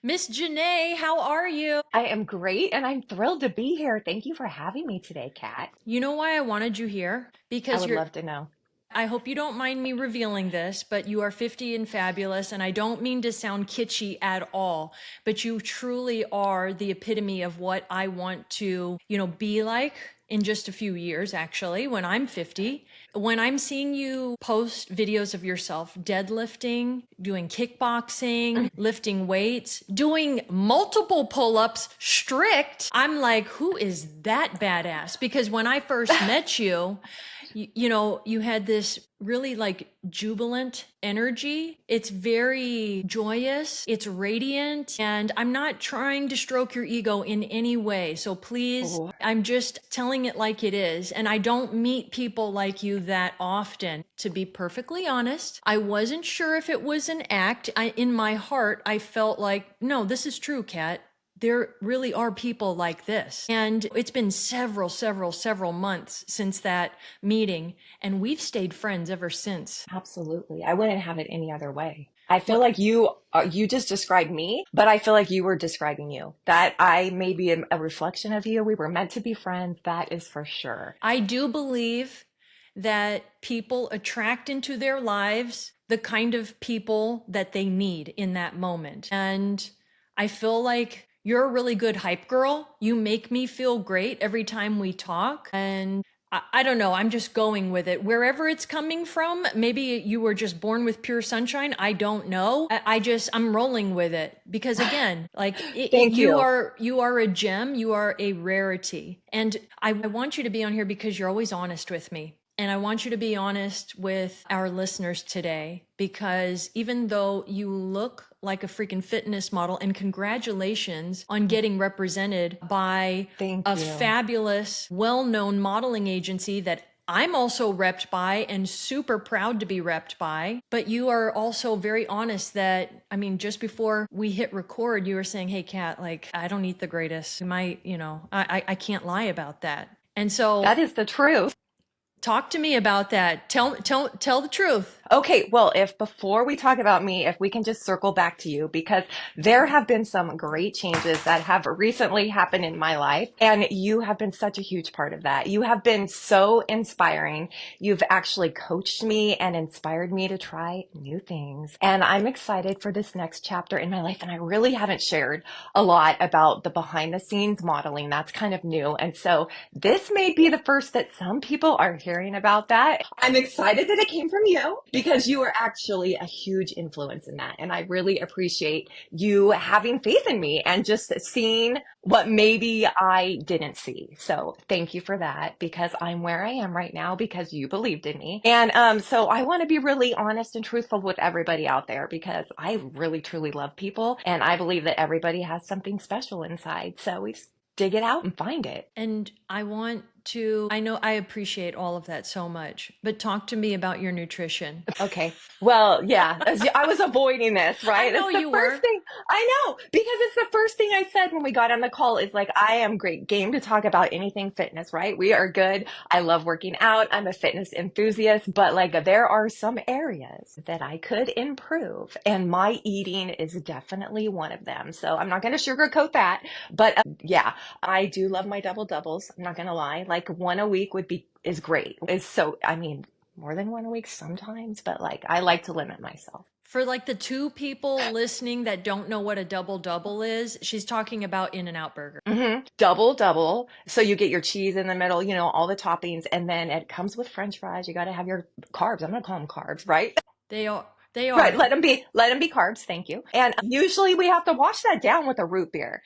Miss Janae, how are you? I am great and I'm thrilled to be here. Thank you for having me today, Kat. You know why I wanted you here? I Because would love to know. I hope you don't mind me revealing this, but you are 50 and fabulous, and I don't mean to sound kitschy at all, but you truly are the epitome of what I want to, be like in just a few years, actually, when I'm 50. When I'm seeing you post videos of yourself deadlifting, doing kickboxing, lifting weights, doing multiple pull-ups strict, I'm like, who is that badass? Because when I first met you, you had this really like jubilant energy. It's very joyous, it's radiant, and I'm not trying to stroke your ego in any way. So please, Oh, I'm just telling it like it is. And I don't meet people like you that often. To be perfectly honest, I wasn't sure if it was an act. In my heart, I felt like, no, this is true, Kat. There really are people like this. And it's been several months since that meeting, and we've stayed friends ever since. absolutely. I wouldn't have it any other way. I feel Well, like you just described me, but I feel like you were describing you. That I may be a reflection of you. We were meant to be friends. That is for sure. I do believe that people attract into their lives the kind of people that they need in that moment. And I feel like you're a really good hype girl. You make me feel great every time we talk. And I don't know, I'm just going with it. Wherever it's coming from, maybe you were just born with pure sunshine. I don't know. I'm rolling with it because again, like Thank you. you are a gem, you are a rarity. And I want you to be on here because you're always honest with me. And I want you to be honest with our listeners today because even though you look like a freaking fitness model, and congratulations on getting represented by Thank a you. fabulous, well-known modeling agency that I'm also repped by and super proud to be repped by. But you are also very honest that, I mean, just before we hit record, you were saying, hey, Kat, like, I don't eat the greatest. I can't lie about that. And That so is the truth. talk to me about that. Tell the truth. Okay, well, if before we talk about me, if we can just circle back to you, because there have been some great changes that have recently happened in my life, and you have been such a huge part of that. You have been so inspiring. You've actually coached me and inspired me to try new things. And I'm excited for this next chapter in my life. And I really haven't shared a lot about the behind the scenes modeling. That's kind of new. And so this may be the first that some people are hearing about that. I'm excited that it came from you because you are actually a huge influence in that. And I really appreciate you having faith in me and just seeing what maybe I didn't see. So thank you for that because I'm where I am right now because you believed in me. And so I want to be really honest and truthful with everybody out there because I really truly love people and I believe that everybody has something special inside. So we just dig it out and find it. And I know I appreciate all of that so much, but talk to me about your nutrition. Okay. Well, yeah, I was avoiding this, I right? know It's the you first were. thing I know because it's the first thing I said when we got on the call is like, I am great game to talk about anything fitness, right? We are good. I love working out. I'm a fitness enthusiast, but like there are some areas that I could improve and my eating is definitely one of them. So I'm not going to sugarcoat that, but yeah, I do love my double doubles. I'm not going to lie. Like one a week is great. Is so, I mean, more than one a week sometimes, but like I like to limit myself. For like the two people listening that don't know what a double double is, she's talking about In-N-Out Burger. Double, double. So you get your cheese in the middle, all the toppings, and then it comes with French fries. You got to have your carbs. I'm gonna call them carbs, right? They are, they Right. are. Let them be carbs. Thank you. And usually we have to wash that down with a root beer.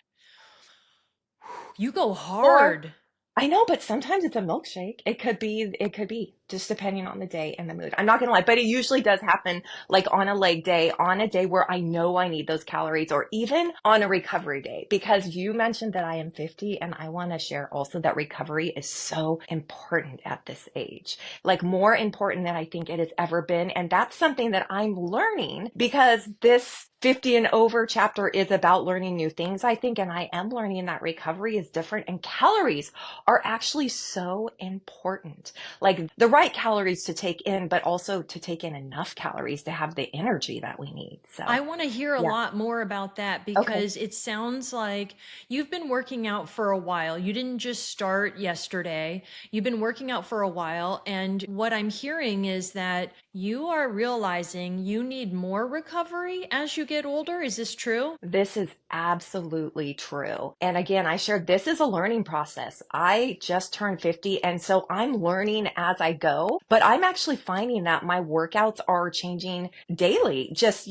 You go Or hard. I know, but sometimes it's a milkshake. It could be just depending on the day and the mood. I'm not gonna lie, but it usually does happen like on a leg day, on a day where I know I need those calories, or even on a recovery day. Because you mentioned that I am 50 and I want to share also that recovery is so important at this age. Like more important than I think it has ever been. And that's something that I'm learning because this 50 and over chapter is about learning new things, I think, and I am learning that recovery is different and calories are actually so important. Like the right right calories to take in, but also to take in enough calories to have the energy that we need. I So, want to hear a yeah. lot more about that Okay. because it sounds like you've been working out for a while. You didn't just start yesterday. You've been working out for a while. And what I'm hearing is that you are realizing you need more recovery as you get older. Is this true? This is absolutely true. And again, I shared this is a learning process. I just turned 50, and so I'm learning as I go, but I'm actually finding that my workouts are changing daily. Just,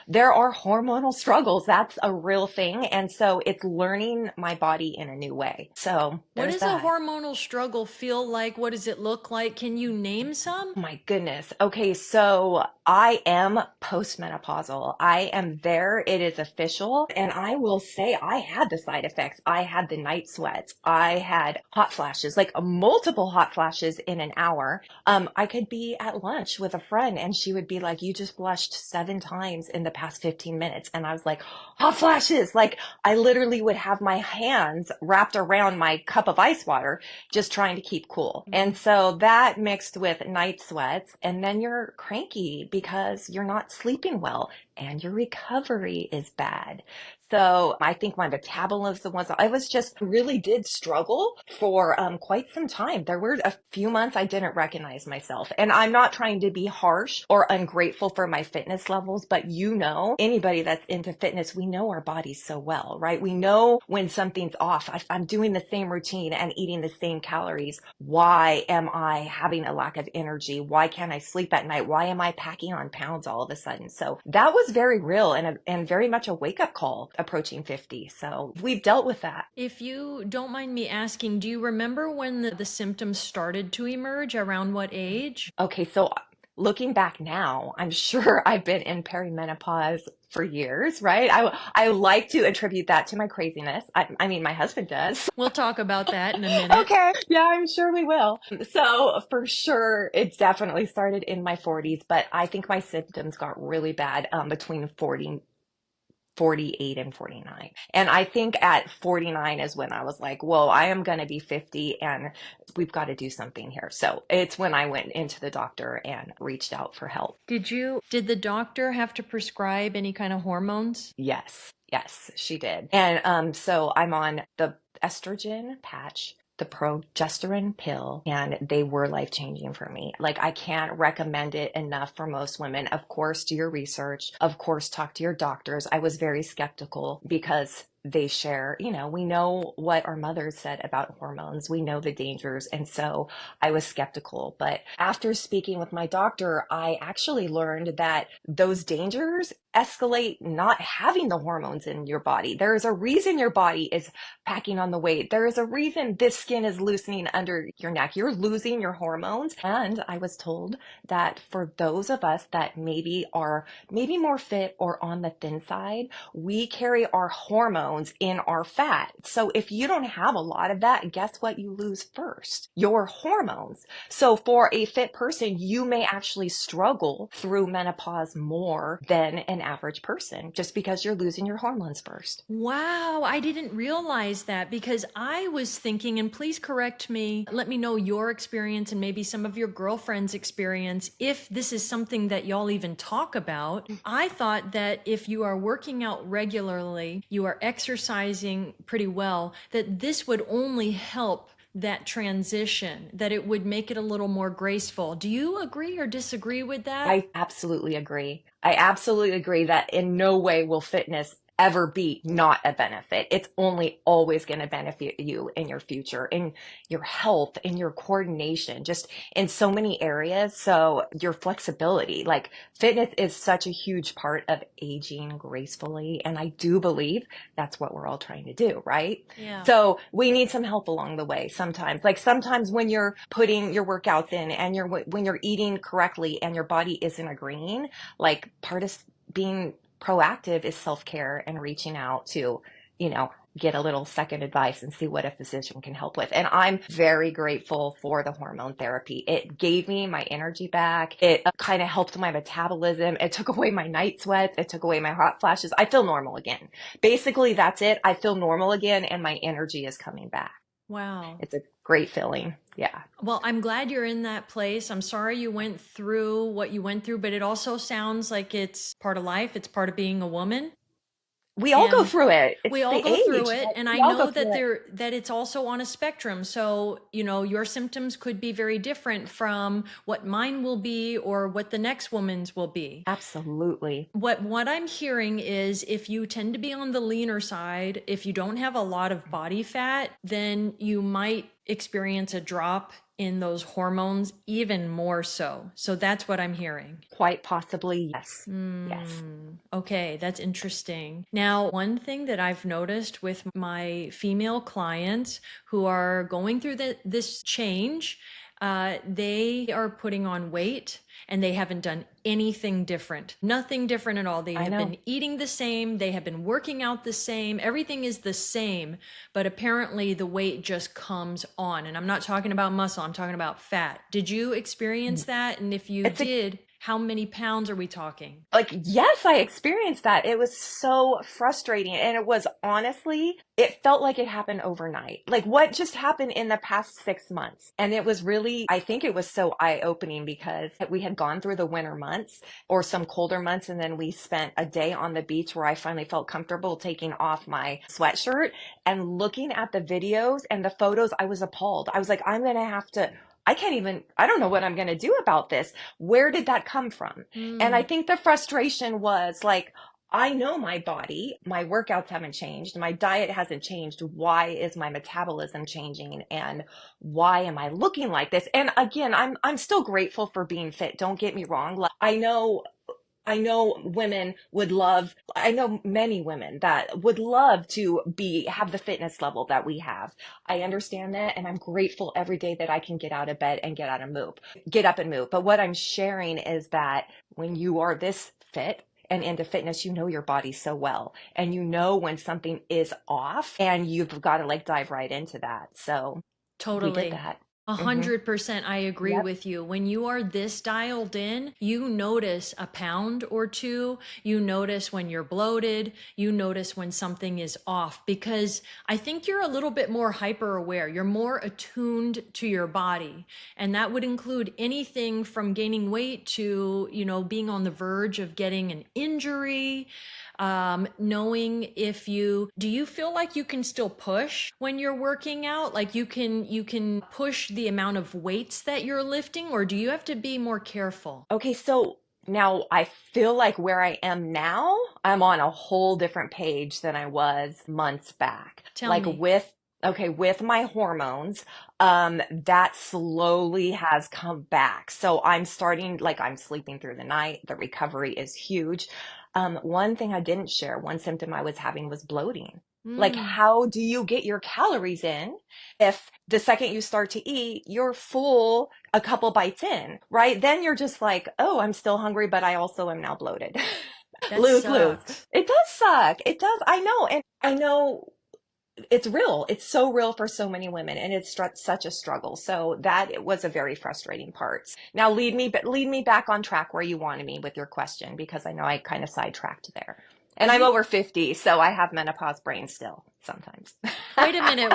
there are hormonal struggles. That's a real thing. And so it's learning my body in a new way. So What there's does a that. hormonal struggle feel like? What does it look like? Can you name some? My goodness. Okay, so I am postmenopausal. I am there. It is official. And I will say I had the side effects. I had the night sweats. I had hot flashes, like multiple hot flashes in an hour. I could be at lunch with a friend and she would be like, you just blushed 7 times in the past 15 minutes. And I was like, hot flashes. Like I literally would have my hands wrapped around my cup of ice water just trying to keep cool. And so that mixed with night sweats, and then you're cranky because you're not sleeping well and your recovery is bad. So I think my metabolism was, I was just really did struggle for quite some time. There were a few months I didn't recognize myself. And I'm not trying to be harsh or ungrateful for my fitness levels, but anybody that's into fitness, we know our bodies so well, right? We know when something's off. I'm doing the same routine and eating the same calories. Why am I having a lack of energy? Why can't I sleep at night? Why am I packing on pounds all of a sudden? So that was very real and very much a wake up call approaching 50. So we've dealt with that. If you don't mind me asking, do you remember when the symptoms started to emerge? Around what age? Okay, so looking back now, I'm sure I've been in perimenopause for years, right? I like to attribute that to my craziness. I mean, my husband does. We'll talk about that in a minute. Okay. Yeah, I'm sure we will. So for sure, it definitely started in my 40s, but I think my symptoms got really bad between 48 and 49. And I think at 49 is when I was like, whoa, I am going to be 50 and we've got to do something here. So it's when I went into the doctor and reached out for help. Did the doctor have to prescribe any kind of hormones? Yes, yes, she did. And so I'm on the estrogen patch, the progesterone pill, and they were life-changing for me. Like I can't recommend it enough for most women. Of course, do your research. Of course, talk to your doctors. I was very skeptical because they share, we know what our mothers said about hormones. We know the dangers. And so I was skeptical. But after speaking with my doctor, I actually learned that those dangers escalate not having the hormones in your body. There is a reason your body is packing on the weight. There is a reason this skin is loosening under your neck. You're losing your hormones. And I was told that for those of us that maybe are maybe more fit or on the thin side, we carry our hormones in our fat. So if you don't have a lot of that, guess what you lose first? Your hormones. So for a fit person, you may actually struggle through menopause more than an average person just because you're losing your hormones first. Wow, I didn't realize that because I was thinking, and please correct me, let me know your experience and maybe some of your girlfriend's experience if this is something that y'all even talk about. I thought that if you are working out regularly, you are exercising pretty well, that this would only help that transition, that it would make it a little more graceful. Do you agree or disagree with that? I absolutely agree. I absolutely agree that in no way will fitness ever be not a benefit. It's only always going to benefit you in your future, in your health, in your coordination, just in so many areas. So your flexibility, like fitness is such a huge part of aging gracefully. And I do believe that's what we're all trying to do, right? Yeah. So we need some help along the way sometimes. Like sometimes when you're putting your workouts in and when you're eating correctly and your body isn't agreeing, like part of being proactive is self-care and reaching out to, get a little second advice and see what a physician can help with. And I'm very grateful for the hormone therapy. It gave me my energy back. It kind of helped my metabolism. It took away my night sweats. It took away my hot flashes. I feel normal again. Basically, that's it. I feel normal again and my energy is coming back. Wow. It's a great feeling. Yeah. Well, I'm glad you're in that place. I'm sorry you went through what you went through, but it also sounds like it's part of life. It's part of being a woman. We all go And through it. we It's all the go through age, it, right? and We I all go know that through it. it's also on a spectrum. So, your symptoms could be very different from what mine will be or what the next woman's will be. Absolutely. What I'm hearing is if you tend to be on the leaner side, if you don't have a lot of body fat, then you might experience a drop in those hormones even more so. So that's what I'm hearing. Quite possibly, yes. Yes. Hmm. Okay, that's interesting. Now, one thing that I've noticed with my female clients who are going through this change, they are putting on weight and they haven't done anything different. Nothing different at all. They I have know. been eating the same, they have been working out the same, everything is the same, but apparently the weight just comes on. And I'm not talking about muscle, I'm talking about fat. Did you experience that? And if you It's a did, how many pounds are we talking? Like, yes, I experienced that. It was so frustrating. And it was honestly, it felt like it happened overnight. Like what just happened in the past 6 months. And it was really, I think it was so eye-opening because we had gone through the winter months or some colder months. And then we spent a day on the beach where I finally felt comfortable taking off my sweatshirt and looking at the videos and the photos. I was appalled. I was like, I don't know what I'm going to do about this. Where did that come from? And I Mm, think the frustration was like, I know my body, my workouts haven't changed, my diet hasn't changed. Why is my metabolism changing? And why am I looking like this? And again, I'm still grateful for being fit. Don't get me wrong. Like, I know women would love, I know many women that would love to have the fitness level that we have. I understand that. And I'm grateful every day that I can get out of bed and get up and move. But what I'm sharing is that when you are this fit and into fitness, you know your body so well. And you know when something is off and you've got to like dive right into that. So we did totally. that. A Hmm. 100% I agree Yep. with you. When you are this dialed in, you notice a pound or two. You notice when you're bloated. You notice when something is off because I think you're a little bit more hyper aware. You're more attuned to your body. And that would include anything from gaining weight to, being on the verge of getting an injury, knowing if do you feel like you can still push when you're working out? Like you can push the amount of weights that you're lifting, or do you have to be more careful? Okay, so now I feel like where I am now, I'm on a whole different page than I was months back. Tell Like me. with my hormones, that slowly has come back. So I'm sleeping through the night. The recovery is huge. One thing I didn't share, one symptom I was having was bloating. Like, Mm, how do you get your calories in if the second you start to eat, you're full a couple bites in, right? Then you're just like, oh, I'm still hungry, but I also am now bloated. that Lose, lose. sucks. It does suck. It does. I know. And I know it's real. It's so real for so many women and it's such a struggle. So that it was a very frustrating part. Now lead me back on track where you wanted me with your question because I know I kind of sidetracked there. And I'm You over 50, so I have menopause brain still sometimes. Wait a minute.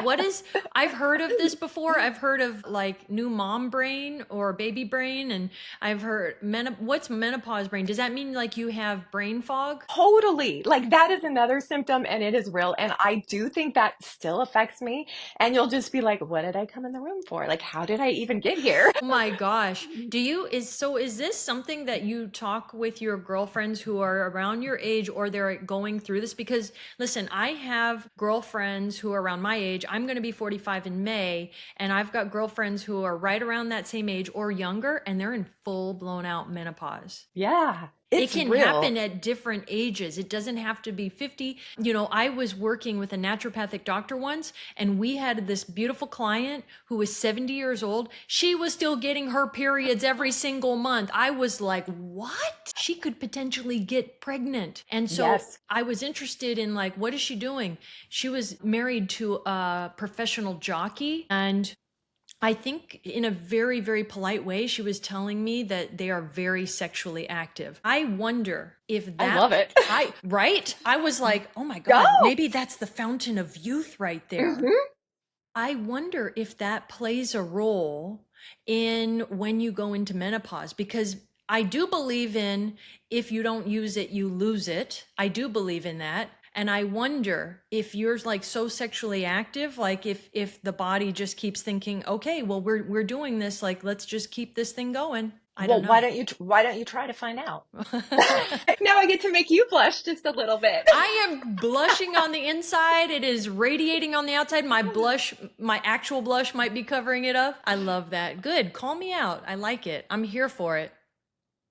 I've heard of this before. I've heard of like new mom brain or baby brain, and I've heard what's menopause brain? Does that mean like you have brain fog? Totally. Like that is another symptom and it is real. And I do think that still affects me. And you'll just be like, what did I come in the room for? Like, how did I even get here? Oh my gosh. Is this something that you talk with your girlfriends who are around your age or they're going through this? Because listen, I have girlfriends who are around my age. I'm going to be 45 in May, and I've got girlfriends who are right around that same age or younger, and they're in full blown out menopause. Yeah, It it's can happen real. at different ages. It doesn't have to be 50. I was working with a naturopathic doctor once, and we had this beautiful client who was 70 years old. She was still getting her periods every single month. I was like, what? She could potentially get pregnant. And so Yes. I was interested in like, what is she doing? She was married to a professional jockey, and I think in a very, very polite way, she was telling me that they are very sexually active. I wonder if I love it. right? I was like, oh my Go. God, maybe that's the fountain of youth right there. Mhm. I wonder if that plays a role in when you go into menopause, because I do believe in if you don't use it, you lose it. I do believe in that. And I wonder if you're like so sexually active, like if the body just keeps thinking, okay, well we're doing this, like let's just keep this thing going. I don't Well, know. why don't you try to find out? Now I get to make you blush just a little bit. I am blushing on the inside. It is radiating on the outside. My blush, my actual blush might be covering it up. I love that. Good. Call me out. I like it. I'm here for it.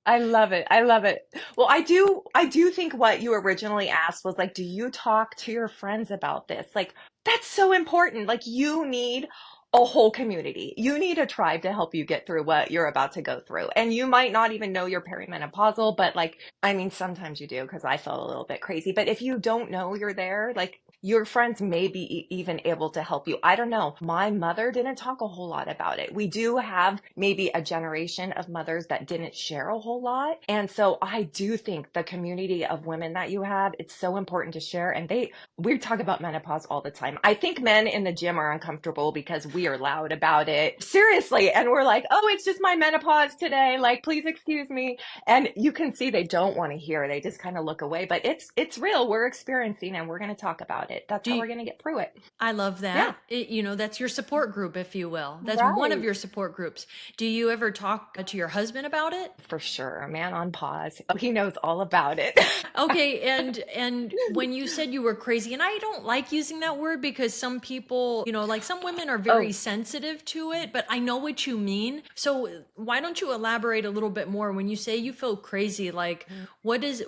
I love it. I love it. Well, I do think what you originally asked was like, do you talk to your friends about this? Like, that's so important. Like, you need a whole community. You need a tribe to help you get through what you're about to go through. And you might not even know you're perimenopausal, but like, I mean, sometimes you do because I felt a little bit crazy. But if you don't know you're there, like, your friends may be even able to help you. I don't know. My mother didn't talk a whole lot about it. We do have maybe a generation of mothers that didn't share a whole lot. And so I do think the community of women that you have, it's so important to share. And we talk about menopause all the time. I think men in the gym are uncomfortable because we are loud about it. Seriously. And we're like, oh, it's just my menopause today. Like, please excuse me. And you can see they don't want to hear. They just kind of look away, but it's real. We're experiencing and we're going to talk about it. That's Do how you, we're going to get through it. I love Yeah, that. That's your support group, if you will. That's one of right. your support groups. Do you ever talk to your husband about it? For sure. A man on pause. Oh, he knows all about it. Okay, and when you said you were crazy, and I don't like using that word because some people, like some women are very Oh, sensitive to it, but I know what you mean. So why don't you elaborate a little bit more when you say you feel crazy? Like what does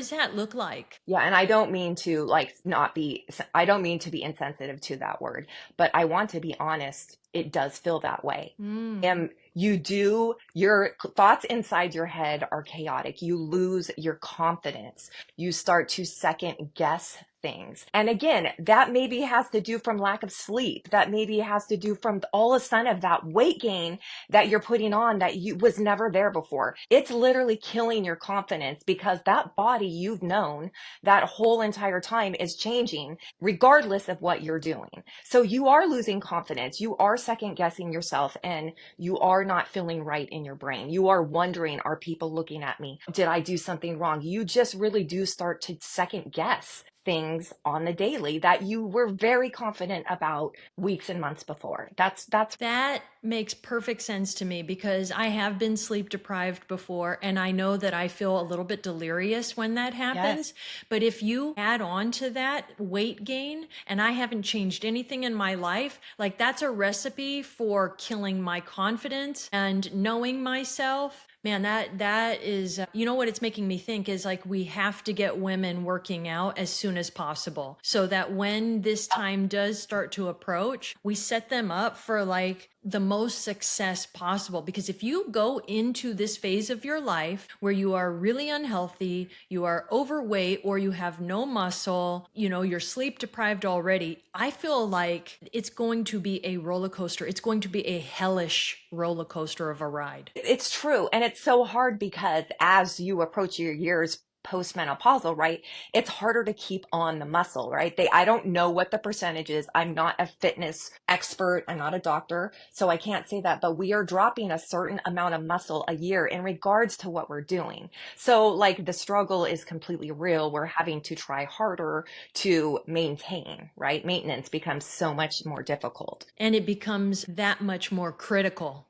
that look like? yeah. And I don't mean to like not be, I don't mean to be insensitive to that word, but I want to be honest. It does feel that way. Mm. And your thoughts inside your head are chaotic. You lose your confidence. You start to second guess things. And again, that maybe has to do from lack of sleep. That maybe has to do from all of a sudden of that weight gain that you're putting on that you was never there before. It's literally killing your confidence because that body you've known that whole entire time is changing regardless of what you're doing. So you are losing confidence. You are second guessing yourself and you are not feeling right in your brain. You are wondering, are people looking at me? Did I do something wrong? You just really do start to second guess things on the daily that you were very confident about weeks and months before. That's That makes perfect sense to me because I have been sleep deprived before and I know that I feel a little bit delirious when that yes. happens. But if you add on to that weight gain and I haven't changed anything in my life, like that's a recipe for killing my confidence and knowing myself. Man, that is, what it's making me think is like we have to get women working out as soon as possible so that when this time does start to approach, we set them up for like the most success possible. Because if you go into this phase of your life where you are really unhealthy, you are overweight, or you have no muscle, you're sleep deprived already, I feel like it's going to be a roller coaster. It's going to be a hellish roller coaster of a ride. It's true. And it's so hard because as you approach your years postmenopausal, right? It's harder to keep on the muscle, right? I don't know what the percentage is. I'm not a fitness expert. I'm not a doctor. So I can't say that, but we are dropping a certain amount of muscle a year in regards to what we're doing. So like the struggle is completely real. We're having to try harder to maintain, right? Maintenance becomes so much more difficult. And it becomes that much more critical.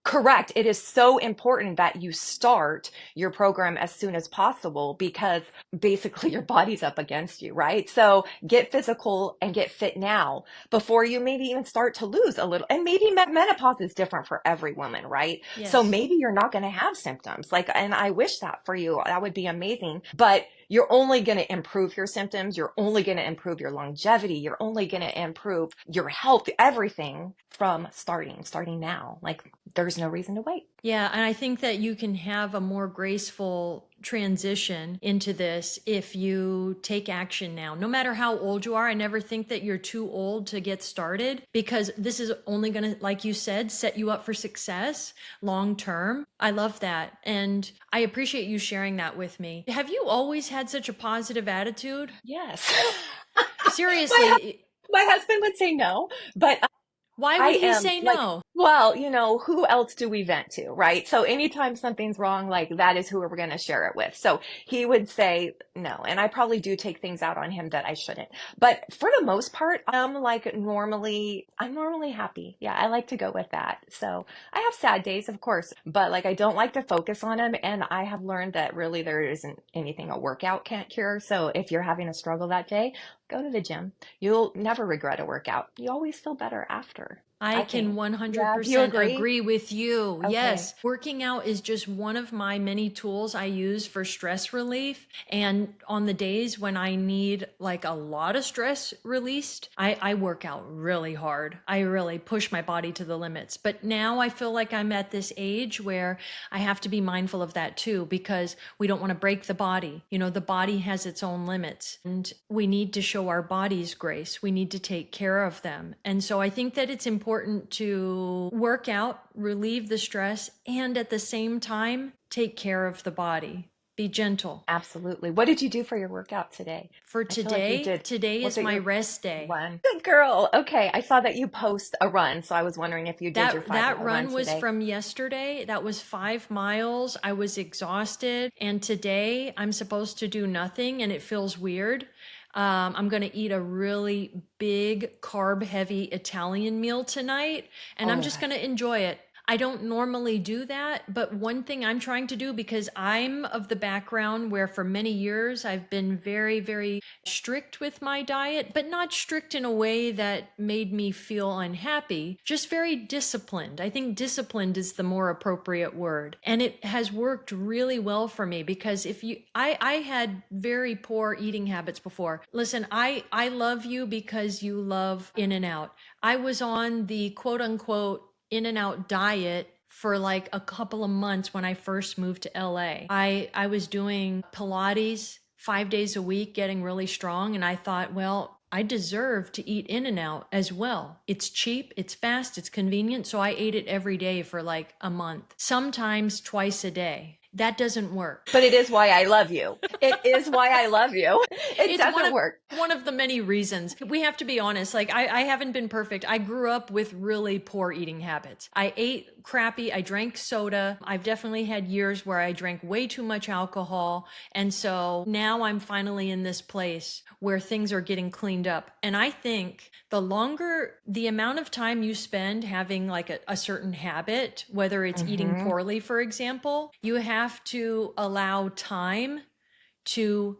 Correct. It is so important that you start your program as soon as possible because basically your body's up against you, right? So get physical and get fit now before you maybe even start to lose a little. And maybe menopause is different for every woman, right? So Yes. maybe you're not going to have symptoms. Like, and I wish that for you. That would be amazing. But you're only going to improve your symptoms. You're only going to improve your longevity. You're only going to improve your health, everything from starting now. Like there's no reason to wait. Yeah, and I think that you can have a more graceful transition into this if you take action now. No matter how old you are, I never think that you're too old to get started because this is only going to, like you said, set you up for success long term. I love that. And I appreciate you sharing that with me. Have you always had such a positive attitude? Yes. my Seriously. my husband would say no, but Why I would he am say like, no? well, who else do we vent to, right? So anytime something's wrong, like that is who we're going to share it with. So he would say no. And I probably do take things out on him that I shouldn't. But for the most part, I'm normally happy. Yeah, I like to go with that. So I have sad days, of course, but like I don't like to focus on them. And I have learned that really there isn't anything a workout can't cure. So if you're having a struggle that day, go to the gym. You'll never regret a workout. You always feel better after, I I can think. Yeah, do you 100% agree? agree with you. Okay. Yes, working out is just one of my many tools I use for stress relief. And on the days when I need like a lot of stress released, I work out really hard. I really push my body to the limits. But now I feel like I'm at this age where I have to be mindful of that too, because we don't want to break the body. You know, the body has its own limits and we need to show our bodies grace. We need to take care of them. And so I think that it's important to work out, relieve the stress, and at the same time, take care of the body. Be gentle. Absolutely. What did you do for your workout today? For I feel like you today, did. today Was is it my your rest day. run? Good girl. Okay. I saw that you post a run, so I was wondering if you did your five That mile run run was today. from yesterday. That was 5 miles. I was exhausted. And today I'm supposed to do nothing and it feels weird. I'm going to eat a really big carb heavy Italian meal tonight and I'm Oh, just going to enjoy it. I don't normally do that, but one thing I'm trying to do, because I'm of the background where for many years I've been very, very strict with my diet, but not strict in a way that made me feel unhappy, just very disciplined. I think disciplined is the more appropriate word. And it has worked really well for me because I had very poor eating habits before. Listen, I love you because you love In and Out. I was on the quote unquote In and Out diet for like a couple of months when I first moved to LA. I was doing Pilates 5 days a week, getting really strong. And I thought, well, I deserve to eat In and Out as well. It's cheap, it's fast, it's convenient. So I ate it every day for like a month, sometimes twice a day. That doesn't work. but it is why I love you. It is why I love you. It It's doesn't work. one of the many reasons. We have to be honest. Like I haven't been perfect. I grew up with really poor eating habits. I ate crappy. I drank soda. I've definitely had years where I drank way too much alcohol. And so now I'm finally in this place where things are getting cleaned up. And I think the amount of time you spend having like a certain habit, whether it's eating Hmm. poorly, for example, you have to allow time to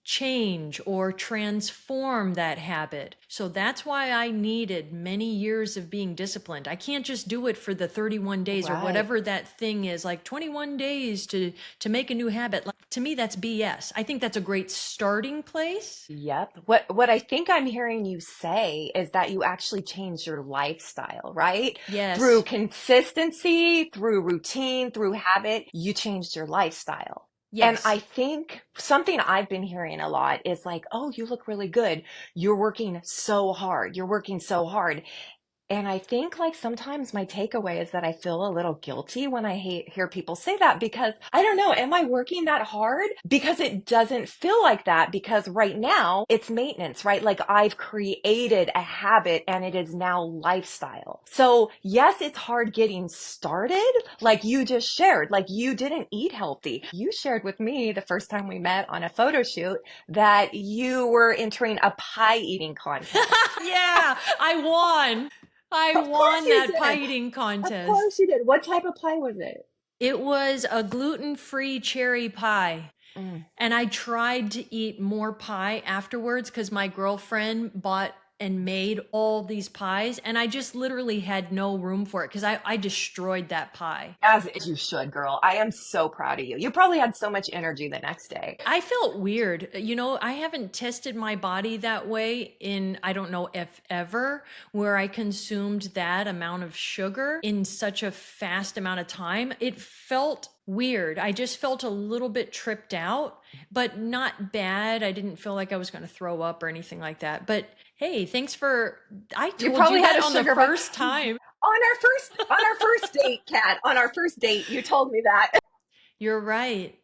change or transform that habit. So that's why I needed many years of being disciplined. I can't just do it for the 31 days or Right. whatever that thing is, like 21 days to make a new habit. Like, to me that's BS. I think that's a great starting place. Yep. What I think I'm hearing you say is that you actually changed your lifestyle, right? Through Yes. consistency, through routine, through habit, you changed your lifestyle. And Yes. I think something I've been hearing a lot is like, oh, you look really good. You're working so hard. You're working so hard. And I think like sometimes my takeaway is that I feel a little guilty when I hear people say that because I don't know, am I working that hard? Because it doesn't feel like that because right now it's maintenance, right? Like I've created a habit and it is now lifestyle. So yes, it's hard getting started. Like you just shared, like you didn't eat healthy. You shared with me the first time we met on a photo shoot that you were entering a pie eating contest. Yeah, I won. I Of course won you that pie did. eating Of contest. course you did. What type of pie was it? It was a gluten-free cherry pie. Mm. And I tried to eat more pie afterwards because my girlfriend bought and made all these pies. And I just literally had no room for it because I destroyed that pie. As you should, girl. I am so proud of you. You probably had so much energy the next day. I felt weird. You know, I haven't tested my body that way in, I don't know if ever, where I consumed that amount of sugar in such a fast amount of time. It felt weird. I just felt a little bit tripped out, but not bad. I didn't feel like I was going to throw up or anything like that. But hey, I You told you probably had that a on the sugar rush. first time. On our first date, Kat, on our first date, you told me that. You're right.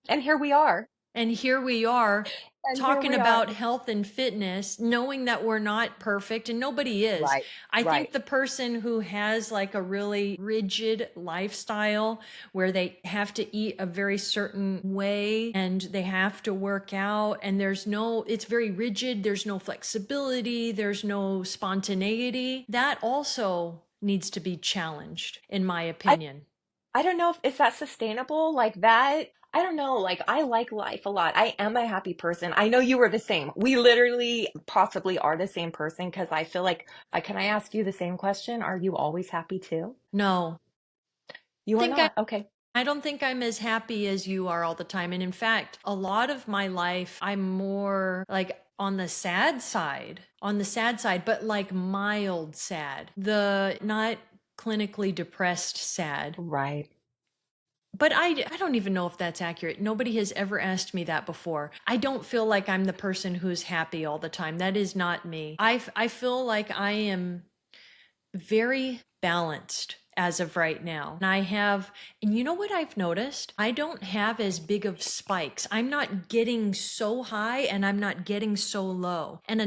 And here we are. And here we are. And here talking we are. about health and fitness, knowing that we're not perfect and nobody is. Right, I think right. the person who has like a really rigid lifestyle where they have to eat a very certain way and they have to work out and it's very rigid, there's no flexibility, there's no spontaneity, that also needs to be challenged, in my I opinion. I don't know if is that sustainable like that. I don't know. Like I like life a lot. I am a happy person. I know you are the same. We literally possibly are the same person because I feel like can I ask you the same question? Are you always happy too? No. You are think I not. Okay. I don't think I'm as happy as you are all the time. And in fact, a lot of my life, I'm more like on the sad side, but like mild sad, the not clinically depressed sad. Right. But I don't even know if that's accurate. Nobody has ever asked me that before. I don't feel like I'm the person who's happy all the time. That is not me. I feel like I am very balanced as of right now. And you know what I've noticed? I don't have as big of spikes. I'm not getting so high and I'm not getting so low. And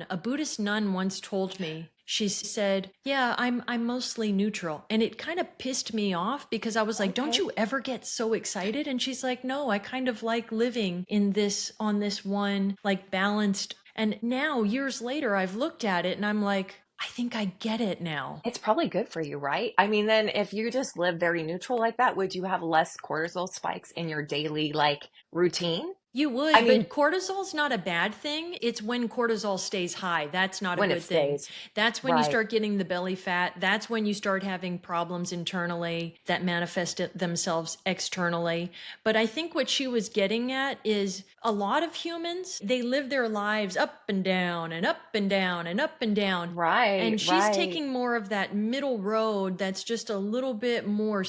a Buddhist nun once told me, she said, "Yeah, I'm mostly neutral." And it kind of pissed me off because I was like, "Don't Okay. you ever get so excited?" And she's like, "No, I kind of like living in this on this one like balanced." And now years later I've looked at it and I'm like, I think I get it now. It's probably good for you, right? I mean, then if you just live very neutral like that, would you have less cortisol spikes in your daily like routine? You I would, mean, but cortisol's not a bad thing. It's when cortisol stays high. That's not a when it good thing. stays, That's when you right. start getting the belly fat. That's when you start having problems internally that manifest themselves externally. But I think what she was getting at is a lot of humans, they live their lives up and down and up and down and up and down. Right, And she's right. taking more of that middle road that's just a little bit more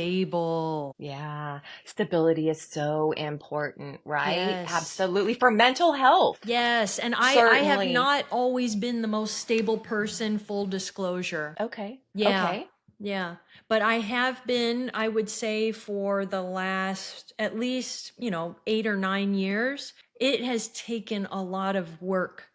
stable. Yeah, stability is so important, right? Yes. Absolutely. For mental health, Yes, and I have certainly. not always been the most stable person, full disclosure. Okay, Yeah. okay. Yeah. But I have been, I would say for the last at least, 8 or 9 years, it has taken a lot of work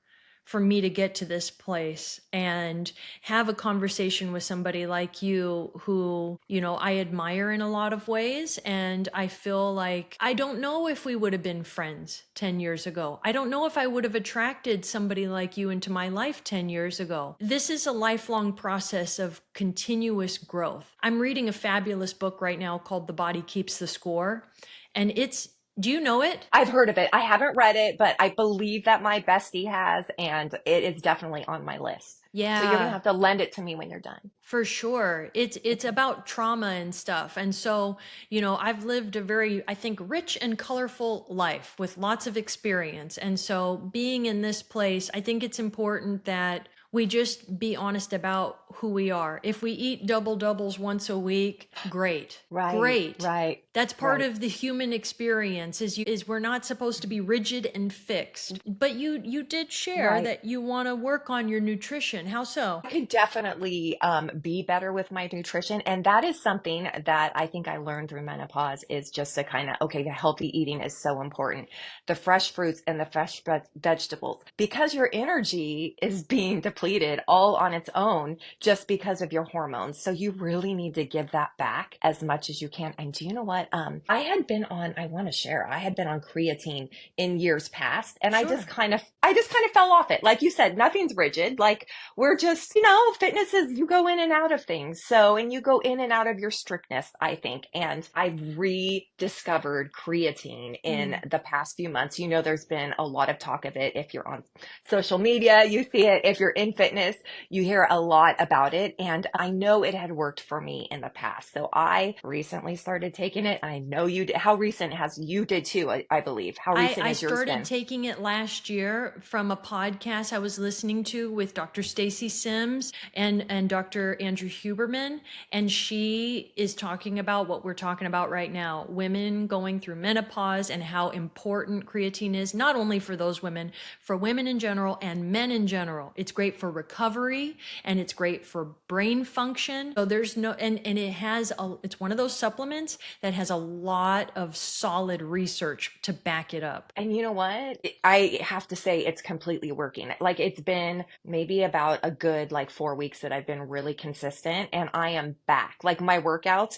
for me to get to this place and have a conversation with somebody like you who, I admire in a lot of ways. And I feel like I don't know if we would have been friends 10 years ago. I don't know if I would have attracted somebody like you into my life 10 years ago. This is a lifelong process of continuous growth. I'm reading a fabulous book right now called The Body Keeps the Score. And do you know it? I've heard of it. I haven't read it, but I believe that my bestie has, and it is definitely on my list. So you're gonna Yeah. have to lend it to me when you're done. For sure. It's Okay. about trauma and stuff. And so, I've lived a very, I think, rich and colorful life with lots of experience. And so being in this place, I think it's important that we just be honest about who we are. If we eat double doubles once a week, great. Right, Great. right, That's part right. of the human experience is we're not supposed to be rigid and fixed. But you did share Right. that you want to work on your nutrition. How so? I could definitely be better with my nutrition. And that is something that I think I learned through menopause is just to kind of, okay, the healthy eating is so important. The fresh fruits and the fresh vegetables, because your energy is being depleted all on its own just because of your hormones. So you really need to give that back as much as you can. And do you know what? I want to share, I had been on creatine in years past and Sure. I just kind of fell off it. Like you said, nothing's rigid. Like we're just, fitness is you go in and out of things. So, and you go in and out of your strictness, I think. And I've rediscovered creatine in Mm. the past few months. There's been a lot of talk of it. If you're on social media, you see it. If you're in fitness, you hear a lot about it. And I know it had worked for me in the past. So I recently started taking it. I know you did. How recent has you did too, I believe. How recent I has yours started been? taking it last year, from a podcast I was listening to with Dr. Stacy Sims and Dr. Andrew Huberman, and she is talking about what we're talking about right now, women going through menopause and how important creatine is, not only for those women, for women in general and men in general. It's great for recovery and it's great for brain function. So there's no, and it's one of those supplements that has a lot of solid research to back it up. And you know what? I have to say it's completely working. Like it's been maybe about a good like 4 weeks that I've been really consistent and I am back. Like my workouts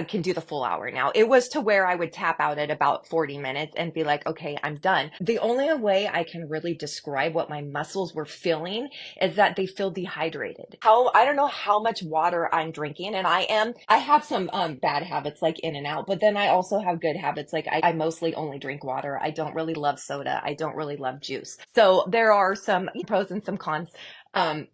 can do the full hour now. It was to where I would tap out at about 40 minutes and be like, okay, I'm done. The only way I can really describe what my muscles were feeling is that they feel dehydrated. I don't know how much water I'm drinking, and I have some bad habits like in and out, but then I also have good habits. Like I mostly only drink water. I don't really love soda. I don't really love juice. So there are some pros and some cons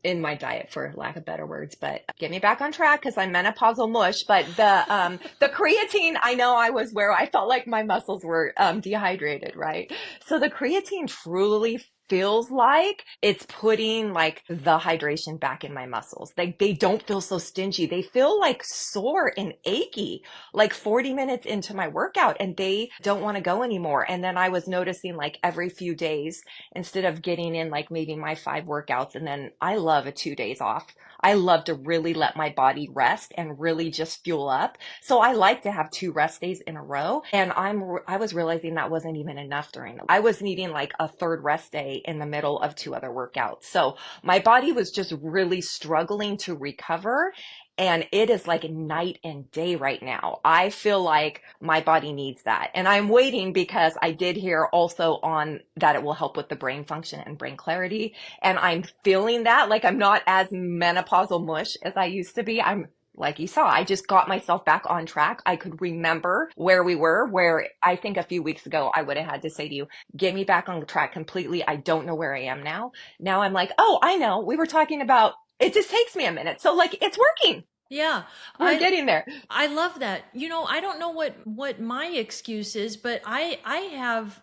in my diet, for lack of better words, but get me back on track because I'm menopausal mush. But the creatine, I know I was where I felt like my muscles were dehydrated, right? So the creatine truly feels like it's putting like the hydration back in my muscles. They don't feel so stingy. They feel like sore and achy, like 40 minutes into my workout, and they don't want to go anymore. And then I was noticing like every few days, instead of getting in like maybe my 5 workouts, and then I love a 2 days off. I love to really let my body rest and really just fuel up. So I like to have 2 rest days in a row. And I was realizing that wasn't even enough I was needing like a 3rd rest day in the middle of 2 other workouts. So my body was just really struggling to recover. And it is like night and day right now. I feel like my body needs that. And I'm waiting because I did hear also on that it will help with the brain function and brain clarity. And I'm feeling that. Like I'm not as menopausal mush as I used to be. I'm like you saw, I just got myself back on track. I could remember where we were, where I think a few weeks ago I would have had to say to you, get me back on track completely. I don't know where I am now. Now I'm like, oh, I know. We were talking about, it just takes me a minute. So like it's working. Yeah, We're I getting there. I love that. I don't know what my excuse is, but I have,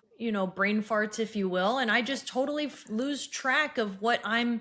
brain farts, if you will, and I just totally lose track of what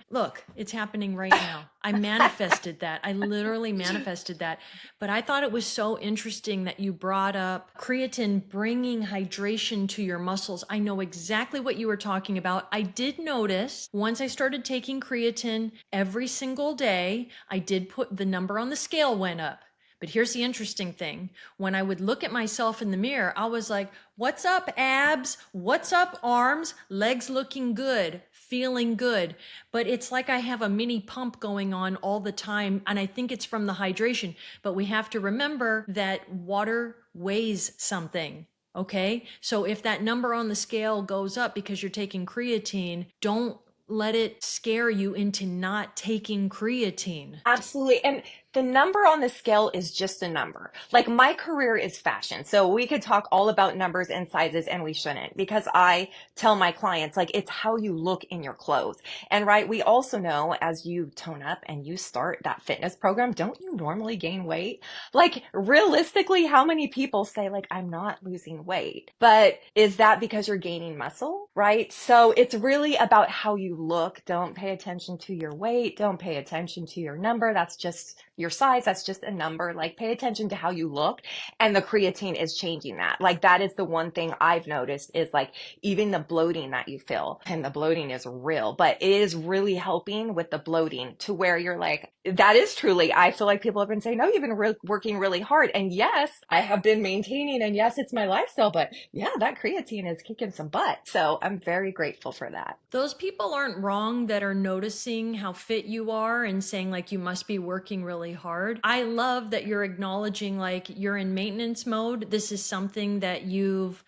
look, it's happening right now. I manifested that. I literally manifested that. But I thought it was so interesting that you brought up creatine bringing hydration to your muscles. I know exactly what you were talking about. I did notice once I started taking creatine every single day, I did put the number on the scale went up. But here's the interesting thing. When I would look at myself in the mirror, I was like, what's up, abs? What's up, arms? Legs looking good, feeling good. But it's like I have a mini pump going on all the time. And I think it's from the hydration. But we have to remember that water weighs something. Okay. So if that number on the scale goes up because you're taking creatine, don't let it scare you into not taking creatine. Absolutely. And the number on the scale is just a number. Like my career is fashion. So we could talk all about numbers and sizes, and we shouldn't, because I tell my clients, like, it's how you look in your clothes. And right, we also know as you tone up and you start that fitness program, don't you normally gain weight? Like realistically, how many people say like, I'm not losing weight, but is that because you're gaining muscle? Right? So it's really about how you look. Don't pay attention to your weight. Don't pay attention to your number. That's just your size. That's just a number. Like pay attention to how you look. And the creatine is changing that. Like that is the one thing I've noticed is like even the bloating that you feel, and the bloating is real, but it is really helping with the bloating to where you're like, that is truly, I feel like people have been saying, no, you've been working really hard. And yes, I have been maintaining, and yes, it's my lifestyle, but yeah, that creatine is kicking some butt. So I'm very grateful for that. Those people aren't wrong that are noticing how fit you are and saying like you must be working really hard. I love that you're acknowledging like you're in maintenance mode. This is something that you've,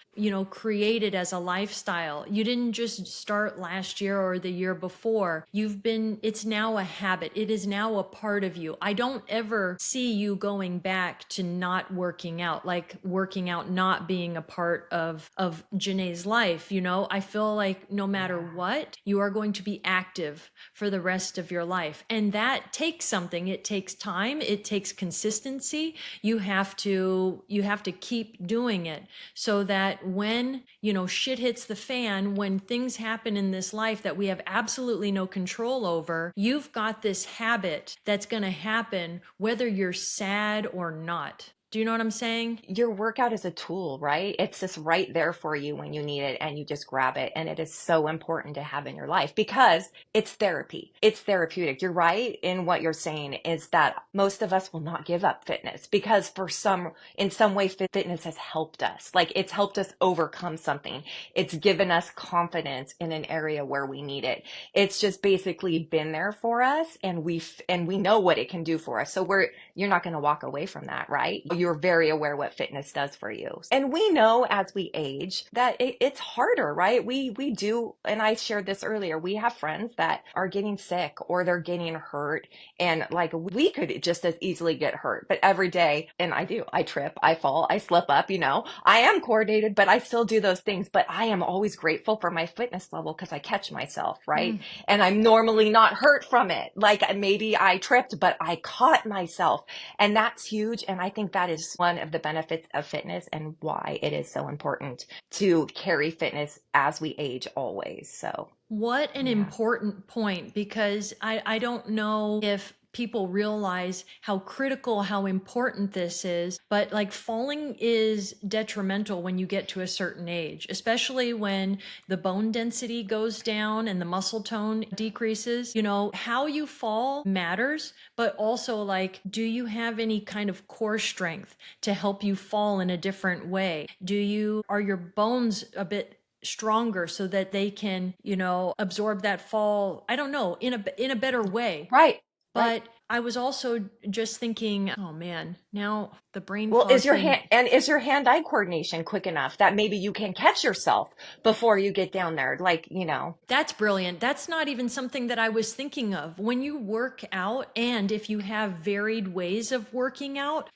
created as a lifestyle. You didn't just start last year or the year before. It's now a habit. It is now a part of you. I don't ever see you going back to not working out, like working out not being a part of Janae's life. I feel like no matter what, you are going to be active for the rest of your life. And that takes something. It takes time. It takes consistency. You have to keep doing it so that when, shit hits the fan, when things happen in this life that we have absolutely no control over, you've got this habit that's going to happen whether you're sad or not. Do you know what I'm saying? Your workout is a tool, right? It's just right there for you when you need it and you just grab it. And it is so important to have in your life because it's therapy. It's therapeutic. You're right in what you're saying is that most of us will not give up fitness because in some way, fitness has helped us. Like it's helped us overcome something. It's given us confidence in an area where we need it. It's just basically been there for us and we know what it can do for us. So you're not going to walk away from that, right? You're very aware what fitness does for you. And we know as we age that it's harder, right? We do, and I shared this earlier, we have friends that are getting sick or they're getting hurt. And like we could just as easily get hurt, but every day, and I trip, I fall, I slip up, I am coordinated, but I still do those things. But I am always grateful for my fitness level because I catch myself, right? And I'm normally not hurt from it. Like maybe I tripped, but I caught myself. And that's huge. And I think that is one of the benefits of fitness and why it is so important to carry fitness as we age always. So, What an yeah. important point, because I don't know if people realize how critical, how important this is, but like falling is detrimental when you get to a certain age, especially when the bone density goes down and the muscle tone decreases. How you fall matters, but also like, do you have any kind of core strength to help you fall in a different way? Are your bones a bit stronger so that they can, absorb that fall, I don't know, in a better way? Right. Right. But I was also just thinking, oh man, now the brain Well, fog thing. is your hand-eye coordination quick enough that maybe you can catch yourself before you get down there? That's brilliant. That's not even something that I was thinking of. When you work out, and if you have varied ways of working out,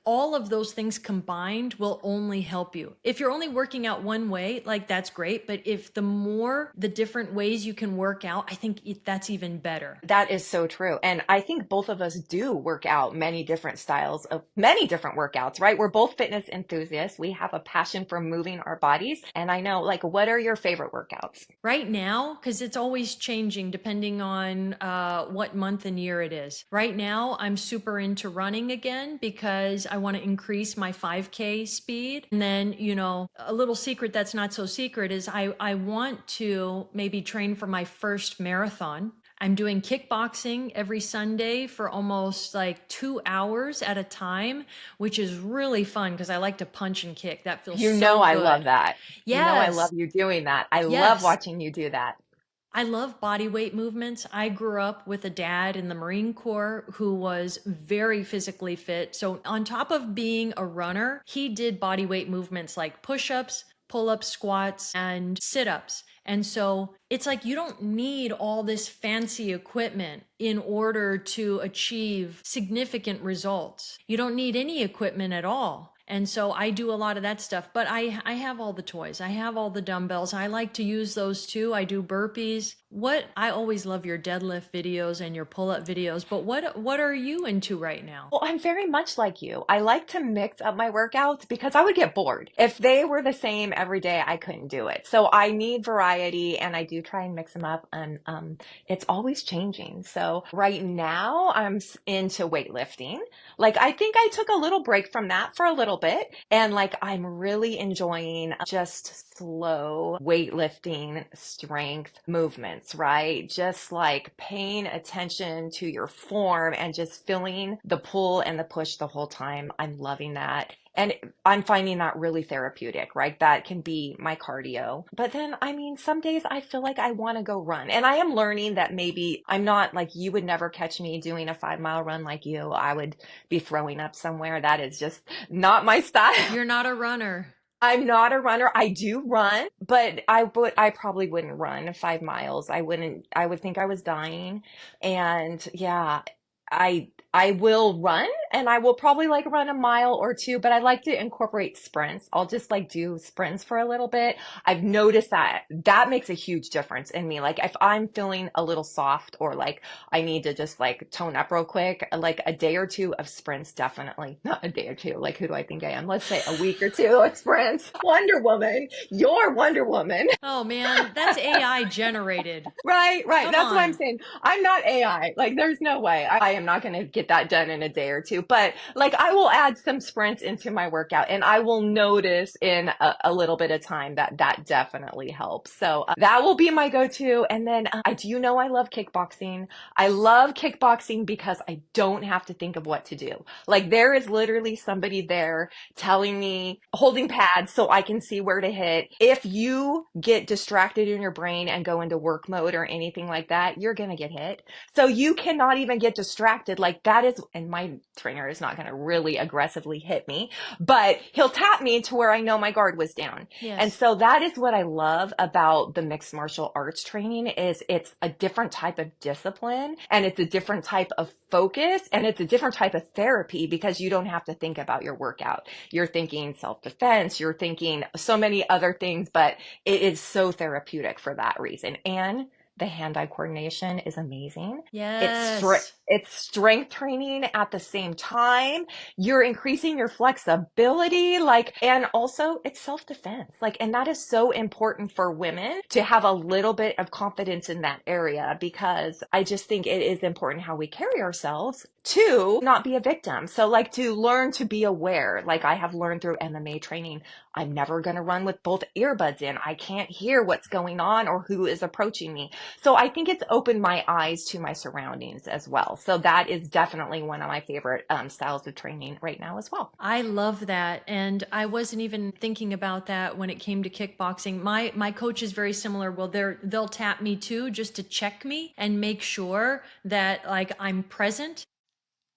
all of those things combined will only help you. If you're only working out one way, like that's great. But if the different ways you can work out, I think that's even better. That is so true. And I think both of us do work out many different styles of many different workouts, right? We're both fitness enthusiasts. We have a passion for moving our bodies. And I know, like, what are your favorite workouts? Right now, because it's always changing depending on what month and year it is. Right now, I'm super into running again because I want to increase my 5K speed. And then, a little secret that's not so secret is I want to maybe train for my first marathon. I'm doing kickboxing every Sunday for almost like 2 hours at a time, which is really fun because I like to punch and kick. That feels so I love good. that. I love Yes. you doing that. I love Yes. watching you do that. I love body weight movements. I grew up with a dad in the Marine Corps who was very physically fit. So, on top of being a runner, he did body weight movements like push ups, pull ups, squats, and sit ups. And so it's like you don't need all this fancy equipment in order to achieve significant results. You don't need any equipment at all. And so I do a lot of that stuff, but I have all the toys. I have all the dumbbells. I like to use those too. I do burpees. I always love your deadlift videos and your pull-up videos, but what are you into right now? Well, I'm very much like you. I like to mix up my workouts because I would get bored. If they were the same every day, I couldn't do it. So I need variety and I do try and mix them up and it's always changing. So right now I'm into weightlifting. Like I think I took a little break from that for a little bit and like I'm really enjoying just slow weightlifting strength movements, right? Just like paying attention to your form and just feeling the pull and the push the whole time. I'm loving that. And I'm finding that really therapeutic, right? That can be my cardio. But then, I mean, some days I feel like I want to go run. And I am learning that maybe I'm not like you would never catch me doing a 5 mile run like you. I would be throwing up somewhere. That is just not my style. You're not a runner. I'm not a runner. I do run, but I probably wouldn't run 5 miles. I would think I was dying. And yeah, I I will run and I will probably like run a mile or two, but I like to incorporate sprints. I'll just like do sprints for a little bit. I've noticed that that makes a huge difference in me. Like if I'm feeling a little soft or like I need to just like tone up real quick, like a day or two of sprints, definitely. Not a day or two. Like who do I think I am? Let's say a week or two of sprints. Wonder Woman. You're Wonder Woman. Oh man, that's AI generated. Right, right. Come That's what I'm on. saying. I'm not AI. Like, there's no way. I am not going to get that done in a day or two. But like, I will add some sprints into my workout and I will notice in a little bit of time that that definitely helps. So that will be my go-to. And then I do know I love kickboxing. I love kickboxing because I don't have to think of what to do. Like, there is literally somebody there telling me, holding pads so I can see where to hit. If you get distracted in your brain and go into work mode or anything like that, you're going to get hit. So you cannot even get distracted. Like that is, and my trainer is not going to really aggressively hit me, but he'll tap me to where I know my guard was down. And Yes. so that is what I love about the mixed martial arts training is it's a different type of discipline and it's a different type of focus and it's a different type of therapy because you don't have to think about your workout. You're thinking self-defense, you're thinking so many other things, but it is so therapeutic for that reason. And the hand-eye coordination is amazing. Yes. It's strength training at the same time. You're increasing your flexibility, like, and also it's self-defense. Like, and that is so important for women to have a little bit of confidence in that area because I just think it is important how we carry ourselves to not be a victim. So like to learn to be aware, like I have learned through MMA training, I'm never going to run with both earbuds in. I can't hear what's going on or who is approaching me. So I think it's opened my eyes to my surroundings as well. So that is definitely one of my favorite styles of training right now as well. I love that. And I wasn't even thinking about that when it came to kickboxing. My coach is very similar. Well, they'll tap me too just to check me and make sure that like I'm present.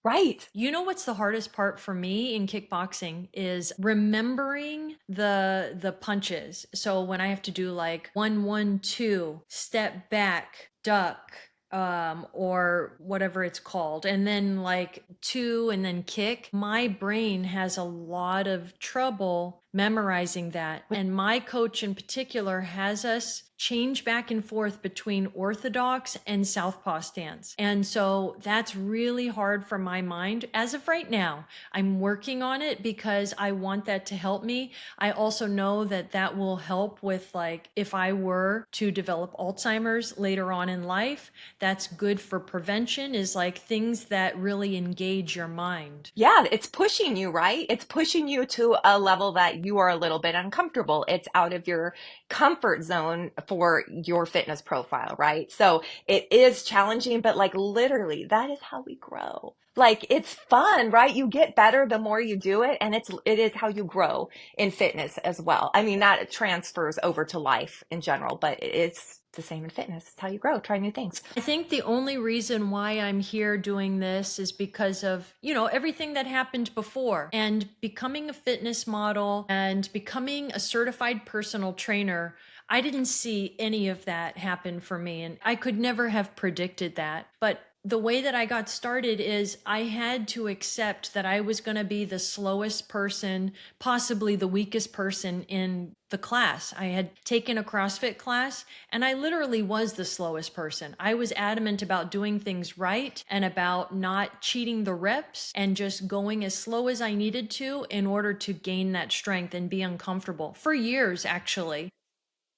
Right. You know what's the hardest part for me in kickboxing is remembering the punches. So when I have to do like 1-1-2, step back, duck, or whatever it's called, and then like two and then kick, my brain has a lot of trouble memorizing that. And my coach in particular has us change back and forth between orthodox and southpaw stance. And so that's really hard for my mind as of right now. I'm working on it because I want that to help me. I also know that that will help with like if I were to develop Alzheimer's later on in life, that's good for prevention is like things that really engage your mind. Yeah, it's pushing you, right? It's pushing you to a level that you are a little bit uncomfortable. It's out of your comfort zone for your fitness profile, right? So it is challenging, but like literally that is how we grow. Like it's fun, right? You get better the more you do it and it is how you grow in fitness as well. I mean, that transfers over to life in general, but it's the same in fitness. It's how you grow, try new things. I think the only reason why I'm here doing this is because of, everything that happened before and becoming a fitness model and becoming a certified personal trainer. I didn't see any of that happen for me and I could never have predicted that. But the way that I got started is I had to accept that I was going to be the slowest person, possibly the weakest person in the class. I had taken a CrossFit class and I literally was the slowest person. I was adamant about doing things right and about not cheating the reps and just going as slow as I needed to in order to gain that strength and be uncomfortable for years, actually.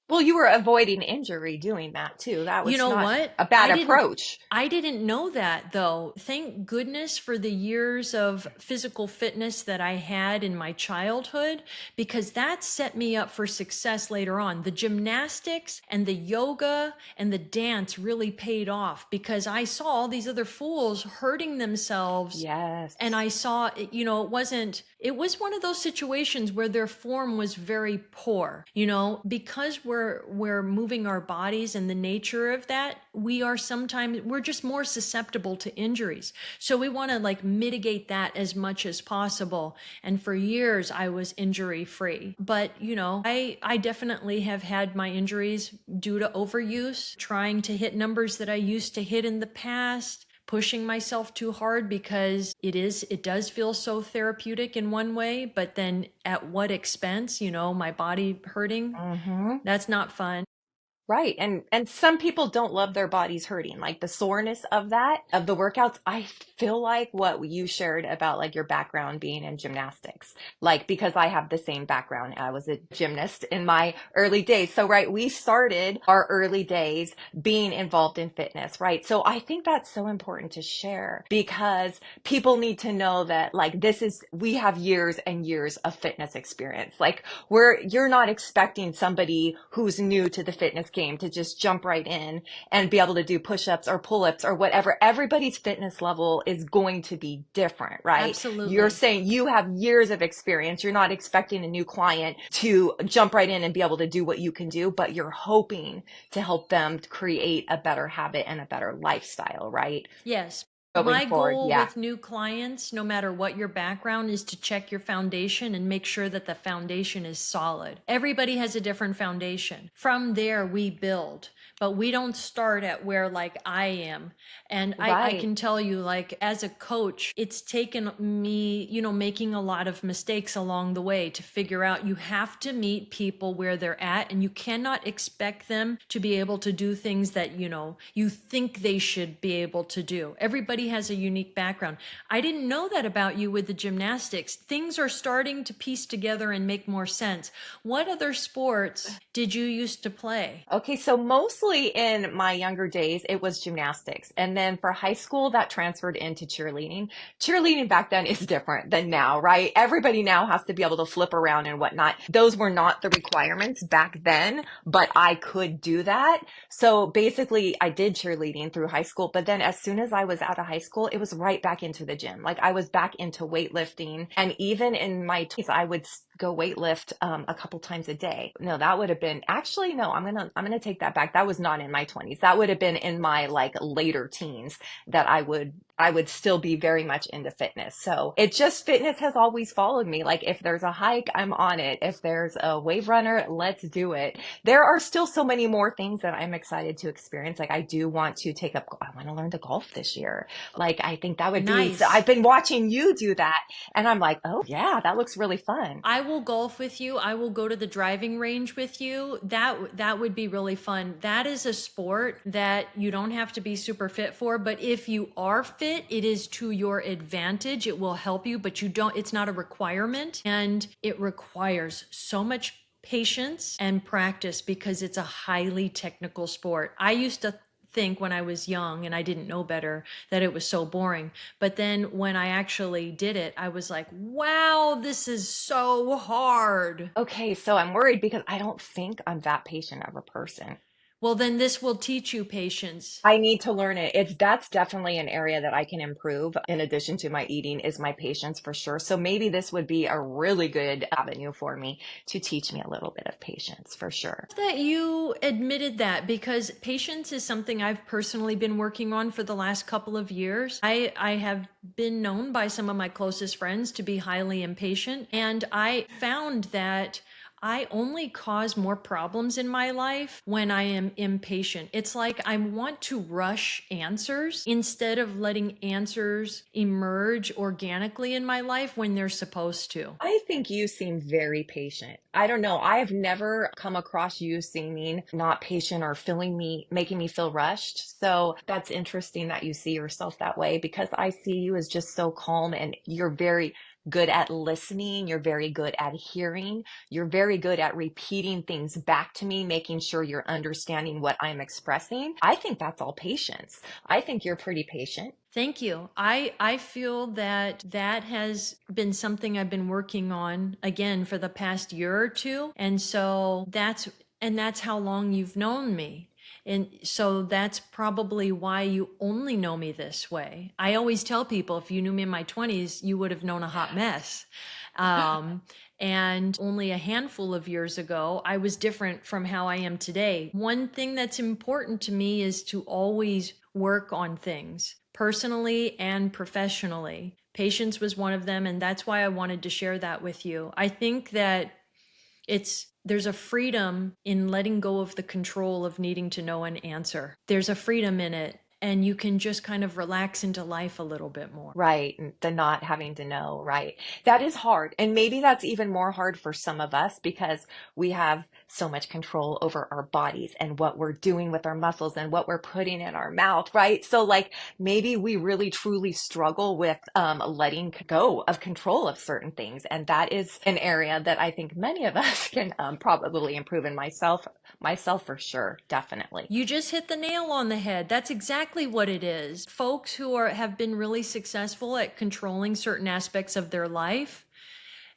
Well, you were avoiding injury doing that too. That You was know not what? a bad approach. I didn't know that though. Thank goodness for the years of physical fitness that I had in my childhood because that set me up for success later on. The gymnastics and the yoga and the dance really paid off because I saw all these other fools hurting themselves Yes. and I saw, it was one of those situations where their form was very poor, because we're moving our bodies and the nature of that, we're just more susceptible to injuries. So we want to like mitigate that as much as possible. And for years I was injury free, but I definitely have had my injuries due to overuse, trying to hit numbers that I used to hit in the past, pushing myself too hard, because it does feel so therapeutic in one way, but then at what expense? My body hurting. Hmm. That's not fun. Right. And some people don't love their bodies hurting. Like the soreness of that, of the workouts. I feel like what you shared about like your background being in gymnastics. Like because I have the same background. I was a gymnast in my early days. So right, we started our early days being involved in fitness, right? So I think that's so important to share because people need to know that like we have years and years of fitness experience. Like you're not expecting somebody who's new to the fitness game to just jump right in and be able to do push-ups or pull-ups or whatever. Everybody's fitness level is going to be different, right? You're Absolutely. saying you have years of experience. You're not expecting a new client to jump right in and be able to do what you can do, but you're hoping to help them create a better habit and a better lifestyle, right? Yes. Going My forward. goal Yeah. with new clients, no matter what your background, is to check your foundation and make sure that the foundation is solid. Everybody has a different foundation. From there, we build, but we don't start at where like I am. And I Right. can tell you, like, as a coach, it's taken me, making a lot of mistakes along the way to figure out you have to meet people where they're at, and you cannot expect them to be able to do things that, you think they should be able to do. Everybody has a unique background. I didn't know that about you with the gymnastics. Things are starting to piece together and make more sense. What other sports did you used to play? Okay, so mostly in my younger days, it was gymnastics. And then for high school, that transferred into cheerleading. Cheerleading back then is different than now, right? Everybody now has to be able to flip around and whatnot. Those were not the requirements back then, but I could do that. So basically, I did cheerleading through high school. But then as soon as I was out of high school, it was right back into the gym. Like I was back into weightlifting. And even in my 20s, I would go weightlift a couple times a day. No, that would have been actually no, I'm gonna take that back. That was not in my 20s. That would have been in my like later teens that I would still be very much into fitness. So fitness has always followed me. Like if there's a hike, I'm on it. If there's a wave runner, let's do it. There are still so many more things that I'm excited to experience. Like I do want to I want to learn to golf this year. Like I think that would be, so Nice. I've been watching you do that and I'm like, oh yeah, that looks really fun. I will golf with you. I will go to the driving range with you. That would be really fun. That is a sport that you don't have to be super fit for, but if you are fit, it is to your advantage. It will help you, but it's not a requirement, and it requires so much patience and practice because it's a highly technical sport. I used to think when I was young and I didn't know better that it was so boring. But then when I actually did it, I was like, wow, this is so hard. Okay, so I'm worried because I don't think I'm that patient of a person. Well, then this will teach you patience. I need to learn it. That's definitely an area that I can improve in addition to my eating is my patience for sure. So maybe this would be a really good avenue for me to teach me a little bit of patience for sure. That you admitted that, because patience is something I've personally been working on for the last couple of years. I have been known by some of my closest friends to be highly impatient, and I found that I only cause more problems in my life when I am impatient. It's like I want to rush answers instead of letting answers emerge organically in my life when they're supposed to. I think you seem very patient. I don't know. I've never come across you seeming not patient or making me feel rushed. So that's interesting that you see yourself that way because I see you as just so calm and you're very good at listening. You're very good at hearing. You're very good at repeating things back to me, making sure you're understanding what I'm expressing. I think that's all patience. I think you're pretty patient. Thank you. I feel that that has been something I've been working on again for the past year or two. And that's how long you've known me. And so that's probably why you only know me this way. I always tell people, if you knew me in my 20s, you would have known a hot mess. Um, and only a handful of years ago, I was different from how I am today. One thing that's important to me is to always work on things personally and professionally. Patience was one of them, and that's why I wanted to share that with you. I think that there's a freedom in letting go of the control of needing to know an answer. There's a freedom in it. and you can just kind of relax into life a little bit more. Right. The not having to know. Right. That is hard. And maybe that's even more hard for some of us because we have so much control over our bodies and what we're doing with our muscles and what we're putting in our mouth. Right. So like maybe we really truly struggle with letting go of control of certain things. And that is an area that I think many of us can probably improve in myself for sure. Definitely. You just hit the nail on the head. That's exactly what it is. Folks who have been really successful at controlling certain aspects of their life,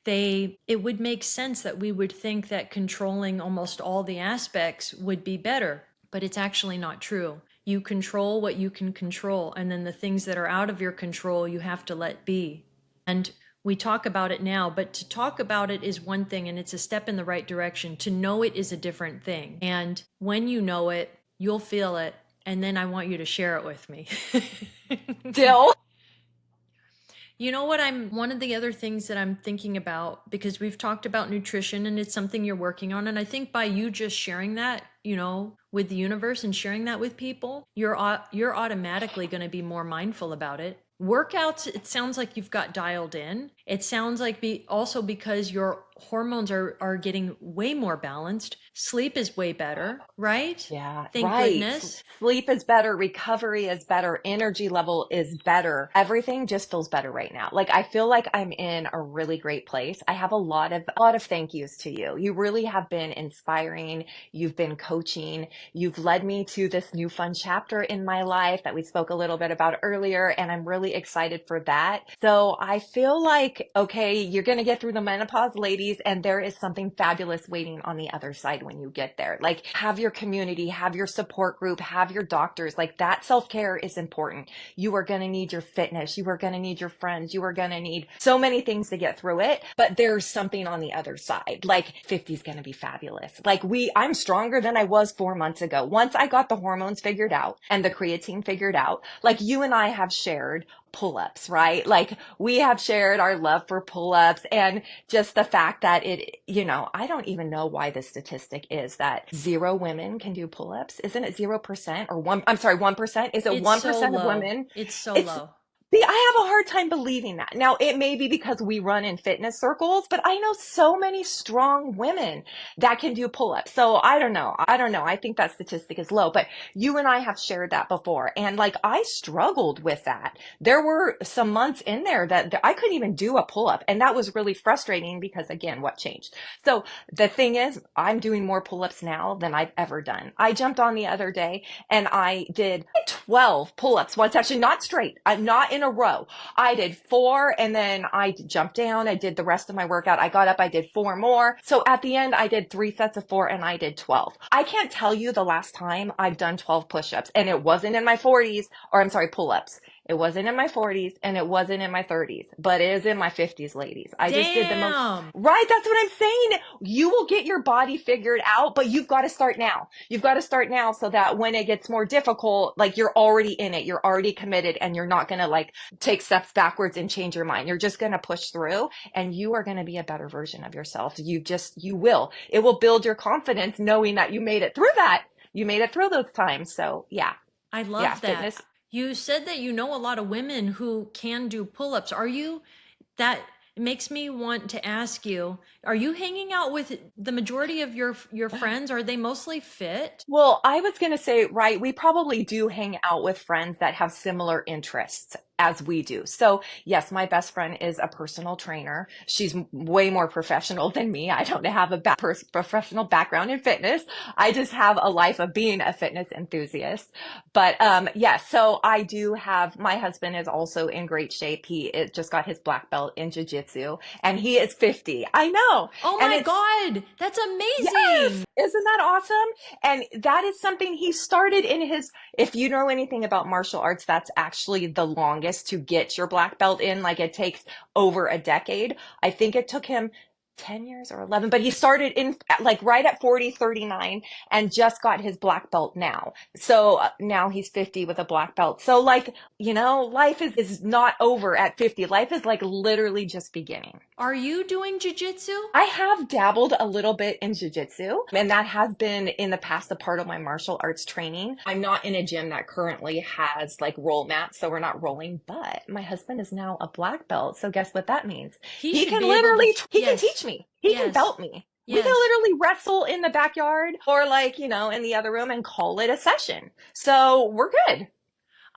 it would make sense that we would think that controlling almost all the aspects would be better, but it's actually not true. You control what you can control, and then the things that are out of your control, you have to let be. And we talk about it now, but to talk about it is one thing, and it's a step in the right direction. To know it is a different thing. And when you know it, you'll feel it, and then I want you to share it with me. Dill. You know what, one of the other things that I'm thinking about, because we've talked about nutrition and it's something you're working on, and I think by you just sharing that, with the universe and sharing that with people, you're automatically going to be more mindful about it. Workouts, it sounds like you've got dialed in. It sounds like also because your hormones are getting way more balanced. Sleep is way better, right? Yeah, Thank right. goodness. Sleep is better, recovery is better, energy level is better. Everything just feels better right now. Like I feel like I'm in a really great place. I have a lot of thank yous to you. You really have been inspiring. You've been coaching. You've led me to this new fun chapter in my life that we spoke a little bit about earlier, and I'm really excited for that. So I feel like, okay, you're going to get through the menopause, ladies, and there is something fabulous waiting on the other side when you get there. Like have your community, have your support group, have your doctors. Like that self-care is important. You are going to need your fitness. You are going to need your friends. You are going to need so many things to get through it, but there's something on the other side. Like 50 is going to be fabulous. Like I'm stronger than I was 4 months ago. Once I got the hormones figured out and the creatine figured out, like you and I have shared pull-ups, right? Like we have shared our love for pull-ups and just the fact that I don't even know why the statistic is that 0 women can do pull-ups. Isn't it 0% or I'm sorry, 1%? Is it It's so 1% of low. women? It's so It's low. See, I have a hard time believing that. Now, it may be because we run in fitness circles, but I know so many strong women that can do pull-ups. So I don't know. I don't know. I think that statistic is low, but you and I have shared that before. And like, I struggled with that. There were some months in there that I couldn't even do a pull-up. And that was really frustrating because again, what changed? So the thing is, I'm doing more pull-ups now than I've ever done. I jumped on the other day and I did 12 pull-ups once, actually not straight. I'm not in a row. I did 4 and then I jumped down. I did the rest of my workout. I got up. I did 4 more. So at the end, I did 3 sets of 4 and I did 12. I can't tell you the last time I've done 12 push-ups, and it wasn't in my 40s, or I'm sorry, pull-ups. It wasn't in my 40s and it wasn't in my 30s, but it is in my 50s, ladies. I just did the most, Damn. right? That's what I'm saying. You will get your body figured out, but you've got to start now. You've got to start now so that when it gets more difficult, like you're already in it, you're already committed, and you're not going to like take steps backwards and change your mind. You're just going to push through and you are going to be a better version of yourself. It will build your confidence knowing that you made it through that. You made it through those times. So yeah. I Yeah. love that. Fitness. You said that you know a lot of women who can do pull-ups. That makes me want to ask you, are you hanging out with the majority of your friends? Are they mostly fit? Well, I was going to say, right, we probably do hang out with friends that have similar interests as we do. So yes, my best friend is a personal trainer. She's way more professional than me. I don't have a professional background in fitness. I just have a life of being a fitness enthusiast. But yes, so I do have, my husband is also in great shape. Just got his black belt in jiu-jitsu and he is 50. I know. Oh And my it's, God, that's yes, amazing. isn't that awesome? And that is something he started in if you know anything about martial arts, that's actually the longest to get your black belt in. Like it takes over a decade. I think it took him 10 years or 11, but he started in like right at 40, 39, and just got his black belt now. So now he's 50 with a black belt. So like, life is not over at 50. Life is like literally just beginning. Are you doing jujitsu? I have dabbled a little bit in jujitsu, and that has been in the past a part of my martial arts training. I'm not in a gym that currently has like roll mats, so we're not rolling, but my husband is now a black belt. So guess what that means? He He should can be able to, literally, he can yes, teach me. He can yes, belt me. We can yes. literally wrestle in the backyard or like, in the other room and call it a session. So we're good. Yeah.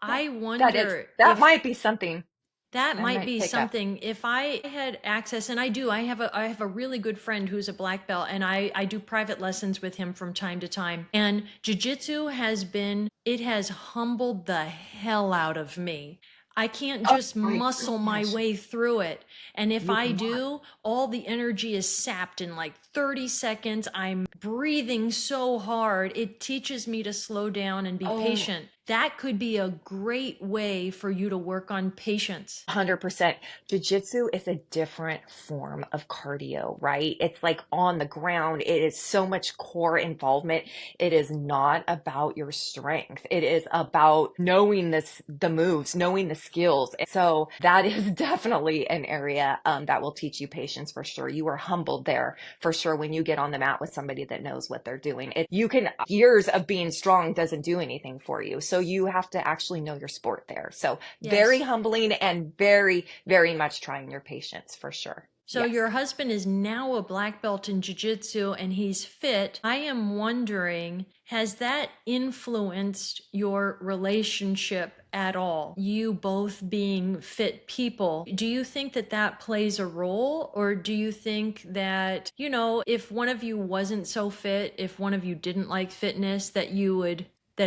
I That wonder that if might be something that I might might be pick up. something. If I had access, and I do, I have a really good friend who's a black belt, and I do private lessons with him from time to time. And jujitsu it has humbled the hell out of me. I can't Oh just my muscle my gosh. way through it. And if You I cannot. do, all the energy is sapped in like 30 seconds. I'm breathing so hard. It teaches me to slow down and be Oh, patient. That could be a great way for you to work on patience. 100%. Jiu-jitsu is a different form of cardio, right? It's like on the ground. It is so much core involvement. It is not about your strength. It is about knowing the moves, knowing the skills. So that is definitely an area that will teach you patience for sure. You are humbled there for sure when you get on the mat with somebody that knows what they're doing. Years of being strong doesn't do anything for you. So you have to actually know your sport there. So very Yes. humbling and very, very much trying your patience for sure. So Yes. your husband is now a black belt in jiu-jitsu and he's fit. I am wondering, has that influenced your relationship at all? You both being fit people. Do you think that that plays a role? Or do you think that, if one of you wasn't so fit, if one of you didn't like fitness, that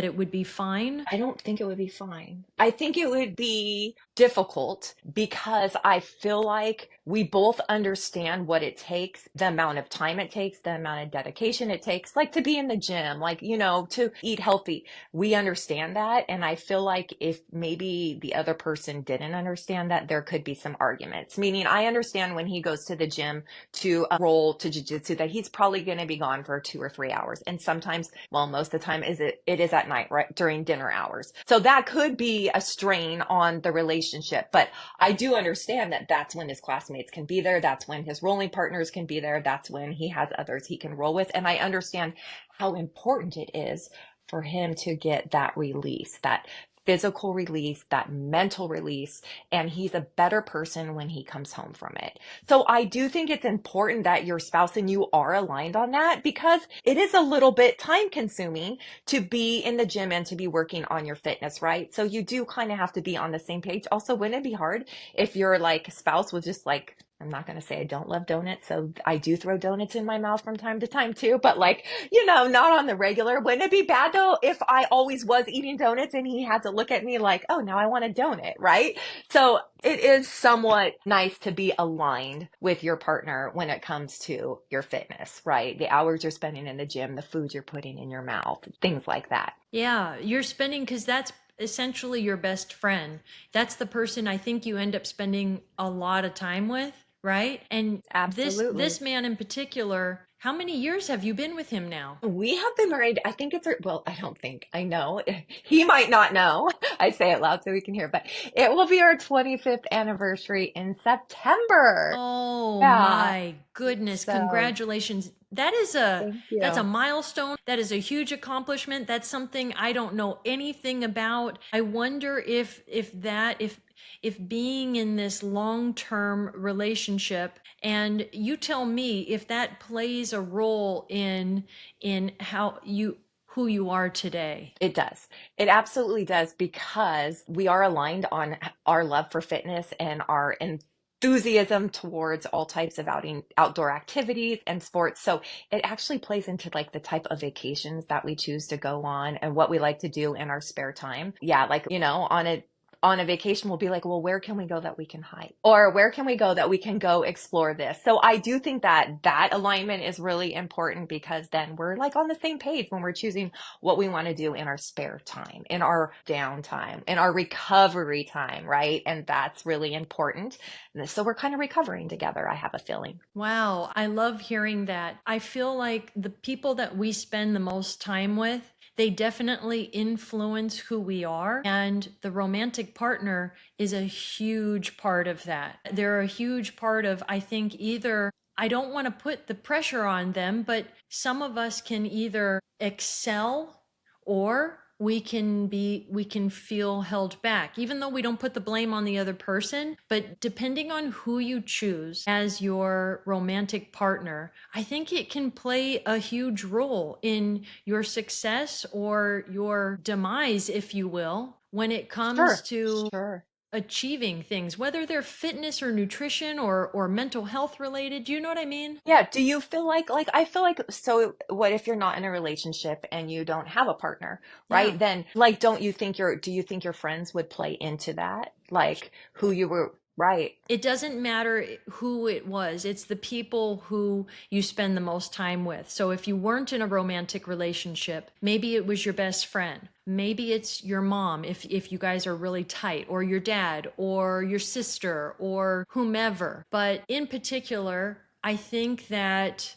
it would be fine? I don't think it would be fine. I think it would be difficult because I feel like we both understand what it takes, the amount of time it takes, the amount of dedication it takes, like to be in the gym, like, to eat healthy. We understand that. And I feel like if maybe the other person didn't understand that, there could be some arguments. Meaning, I understand when he goes to the gym to roll to jujitsu that he's probably going to be gone for 2 or 3 hours. And sometimes, well, most of the time it is at night, right? During dinner hours. So that could be a strain on the relationship. But I do understand that that's when his classmates can be there. That's when his rolling partners can be there. That's when he has others he can roll with. And I understand how important it is for him to get that release, that physical release, that mental release, and he's a better person when he comes home from it. So I do think it's important that your spouse and you are aligned on that because it is a little bit time consuming to be in the gym and to be working on your fitness, right? So you do kind of have to be on the same page. Also, wouldn't it be hard if your like spouse was just like, I'm not going to say I don't love donuts. So I do throw donuts in my mouth from time to time too, but like, not on the regular. Wouldn't it be bad though if I always was eating donuts and he had to look at me like, oh, now I want a donut, right? So it is somewhat nice to be aligned with your partner when it comes to your fitness, right? The hours you're spending in the gym, the food you're putting in your mouth, things like that. Yeah, you're spending because that's essentially your best friend. That's the person I think you end up spending a lot of time with, right? And this Absolutely. man in particular, how many years have you been with him now? We have been married, I think well, I don't think, I know. He might not know. I say it loud so we can hear, but it will be our 25th anniversary in September. Oh Yeah. my goodness, So congratulations. That's thank a you. milestone. That is a huge accomplishment. That's something I don't know anything about. I wonder if being in this long-term relationship, and you tell me if that plays a role in who you are today. It does. It absolutely does because we are aligned on our love for fitness and our enthusiasm towards all types of outdoor activities and sports. So it actually plays into like the type of vacations that we choose to go on and what we like to do in our spare time. Yeah, like, on on a vacation, we'll be like, well, where can we go that we can hike? Or where can we go that we can go explore this? So I do think that that alignment is really important because then we're like on the same page when we're choosing what we want to do in our spare time, in our downtime, in our recovery time, right? And that's really important. So we're kind of recovering together, I have a feeling. Wow, I love hearing that. I feel like the people that we spend the most time with, they definitely influence who we are. And the romantic partner is a huge part of that. They're a huge part of, I think, either, I don't want to put the pressure on them, but some of us can either excel or we can feel held back, even though we don't put the blame on the other person. But depending on who you choose as your romantic partner, I think it can play a huge role in your success or your demise, if you will, when it comes Sure, to sure. achieving things, whether they're fitness or nutrition or mental health related. You know what I mean? Yeah, do you feel like I feel like so what if you're not in a relationship and you don't have a partner, Yeah. right? Then like don't you think your do you think your friends would play into that? Like who you were, right? It doesn't matter who it was. It's the people who you spend the most time with. So if you weren't in a romantic relationship, maybe it was your best friend. Maybe it's your mom if you guys are really tight, or your dad or your sister or whomever. But in particular, I think that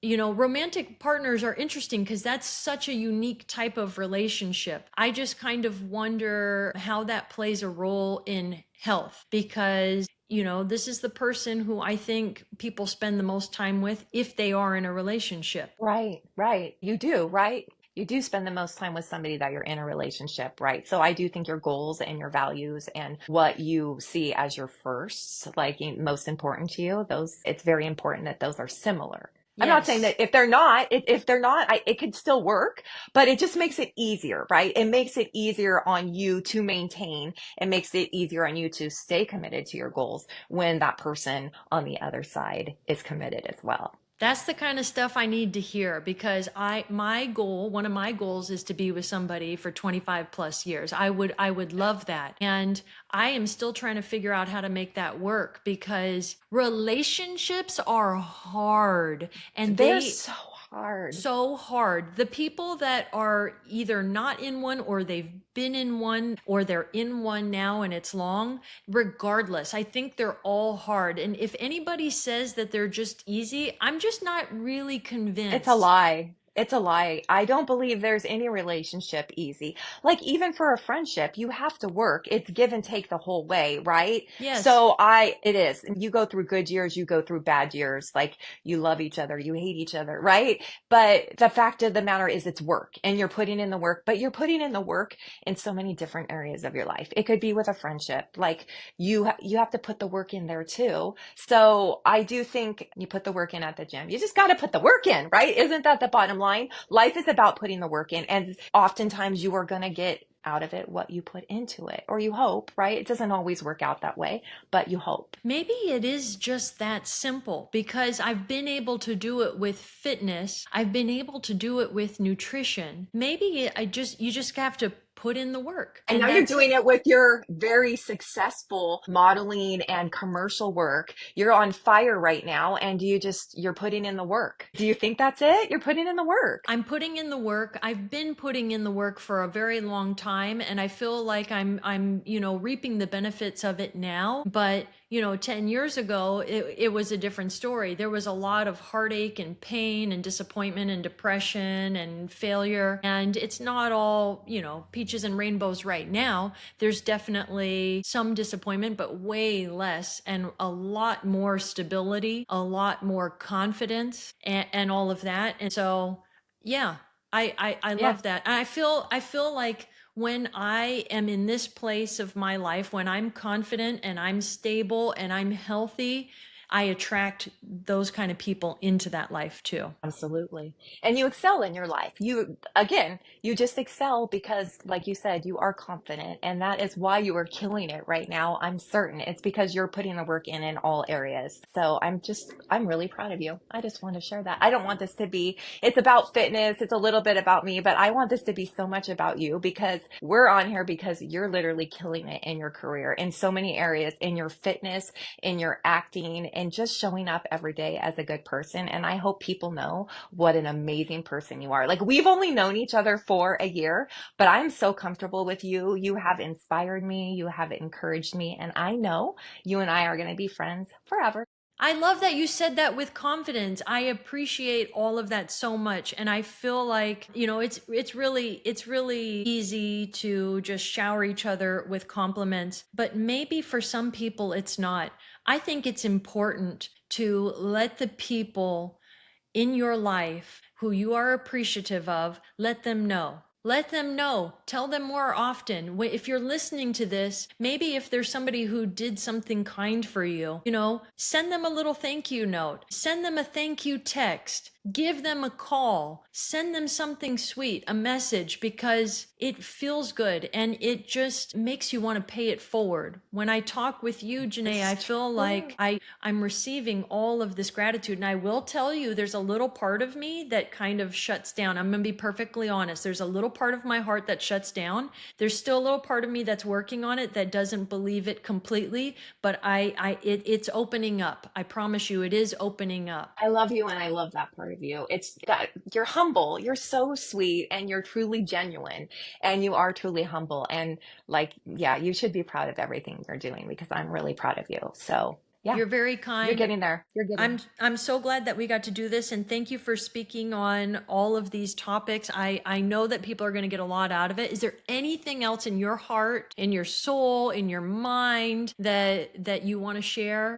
romantic partners are interesting because that's such a unique type of relationship. I just kind of wonder how that plays a role in health because, this is the person who I think people spend the most time with if they are in a relationship. Right, right. You do, right? You do spend the most time with somebody that you're in a relationship, right? So I do think your goals and your values and what you see as your firsts, like most important to you, those, it's very important that those are similar. I'm not saying Yes. that if they're not, if they're not, it could still work, but it just makes it easier, right? It makes it easier on you to maintain. It makes it easier on you to stay committed to your goals when that person on the other side is committed as well. That's the kind of stuff I need to hear because one of my goals is to be with somebody for 25 plus years. I would love that. And I am still trying to figure out how to make that work because relationships are hard and They're they so hard. so hard. The people that are either not in one or they've been in one or they're in one now and it's long, regardless, I think they're all hard. And if anybody says that they're just easy, I'm just not really It's a convinced. lie. It's a lie. I don't believe there's any relationship easy. Like even for a friendship, you have to work. It's give and take the whole way, right? Yes. So it is. You go through good years, you go through bad years. Like you love each other, you hate each other, right? But the fact of the matter is it's work and you're putting in the work, but you're putting in the work in so many different areas of your life. It could be with a friendship. Like you have to put the work in there too. So I do think you put the work in at the gym. You just got to put the work in, right? Isn't that the bottom line? Life is about putting the work in, and oftentimes you are going to get out of it what you put into it, or you hope, right? It doesn't always work out that way, but you hope. Maybe it is just that simple because I've been able to do it with fitness. I've been able to do it with nutrition. Maybe you just have to put in the work And and now you're that's doing it. it with your very successful modeling and commercial work. You're on fire right now and you're putting in the work. Do you think that's it? You're putting in the work. I'm putting in the work. I've been putting in the work for a very long time and I feel like I'm reaping the benefits of it now. But, 10 years ago, it was a different story. There was a lot of heartache and pain and disappointment and depression and failure. And it's not all, peaches and rainbows right now. There's definitely some disappointment, but way less and a lot more stability, a lot more confidence and all of that. And so, yeah, I Yeah. love that. And I feel like when I am in this place of my life, when I'm confident and I'm stable and I'm healthy, I attract those kind of people into that life too. Absolutely. And you excel in your life. Again, you just excel because, like you said, you are confident. And that is why you are killing it right now. I'm certain it's because you're putting the work in all areas. So I'm really proud of you. I just want to share that. I don't want this to be, it's about fitness. It's a little bit about me, but I want this to be so much about you because we're on here because you're literally killing it in your career in so many areas, in your fitness, in your acting, and just showing up every day as a good person. And I hope people know what an amazing person you are. Like, we've only known each other for a year, but I'm so comfortable with you. You have inspired me, you have encouraged me, and I know you and I are going to be friends forever. I love that you said that with confidence. I appreciate all of that so much, and I feel like, it's really easy to just shower each other with compliments, but maybe for some people it's not. I think it's important to let the people in your life who you are appreciative of, let them know. Let them know. Tell them more often. If you're listening to this, maybe if there's somebody who did something kind for you, send them a little thank you note. Send them a thank you text. Give them a call. Send them something sweet, a message, because it feels good and it just makes you want to pay it forward. When I talk with you, Janae, I It's feel true. like I'm receiving all of this gratitude. And I will tell you, there's a little part of me that kind of shuts down. I'm going to be perfectly honest. There's a little part of my heart that shuts down. There's still a little part of me that's working on it that doesn't believe it completely, but it's opening up. I promise you, it is opening up. I love you and I love that part of you. It's that you're humble, you're so sweet, and you're truly genuine, and you are truly humble. And like, yeah, you should be proud of everything you're doing because I'm really proud of you. So, yeah, You're very you're kind. getting there. You're getting there. I'm so glad that we got to do this, and thank you for speaking on all of these topics. I know that people are going to get a lot out of it. Is there anything else in your heart, in your soul, in your mind that you want to share?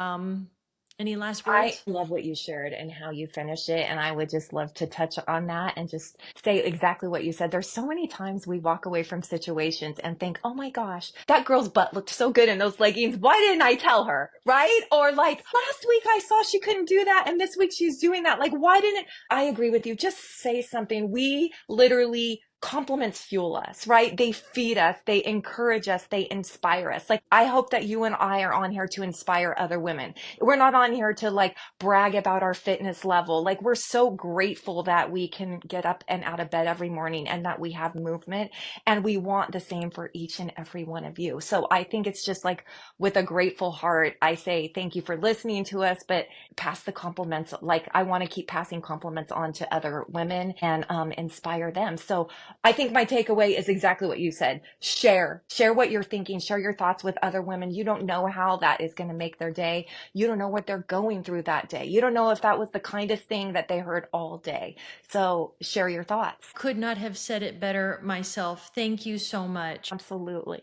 Any last I words? love what you shared and how you finished it. And I would just love to touch on that and just say exactly what you said. There's so many times we walk away from situations and think, oh my gosh, that girl's butt looked so good in those leggings. Why didn't I tell her? Right? Or like, last week I saw she couldn't do that. And this week she's doing that. Like, why didn't I agree with you? Just say something. We literally compliments fuel us, right? They feed us, they encourage us, they inspire us. Like, I hope that you and I are on here to inspire other women. We're not on here to like brag about our fitness level. Like, we're so grateful that we can get up and out of bed every morning and that we have movement, and we want the same for each and every one of you. So I think it's just like, with a grateful heart, I say thank you for listening to us, but pass the compliments. Like, I want to keep passing compliments on to other women and inspire them. So I think my takeaway is exactly what you said. Share what you're thinking, share your thoughts with other women. You don't know how that is going to make their day. You don't know what they're going through that day. You don't know if that was the kindest thing that they heard all day. So share your thoughts. Could not have said it better myself. Thank you so much. Absolutely.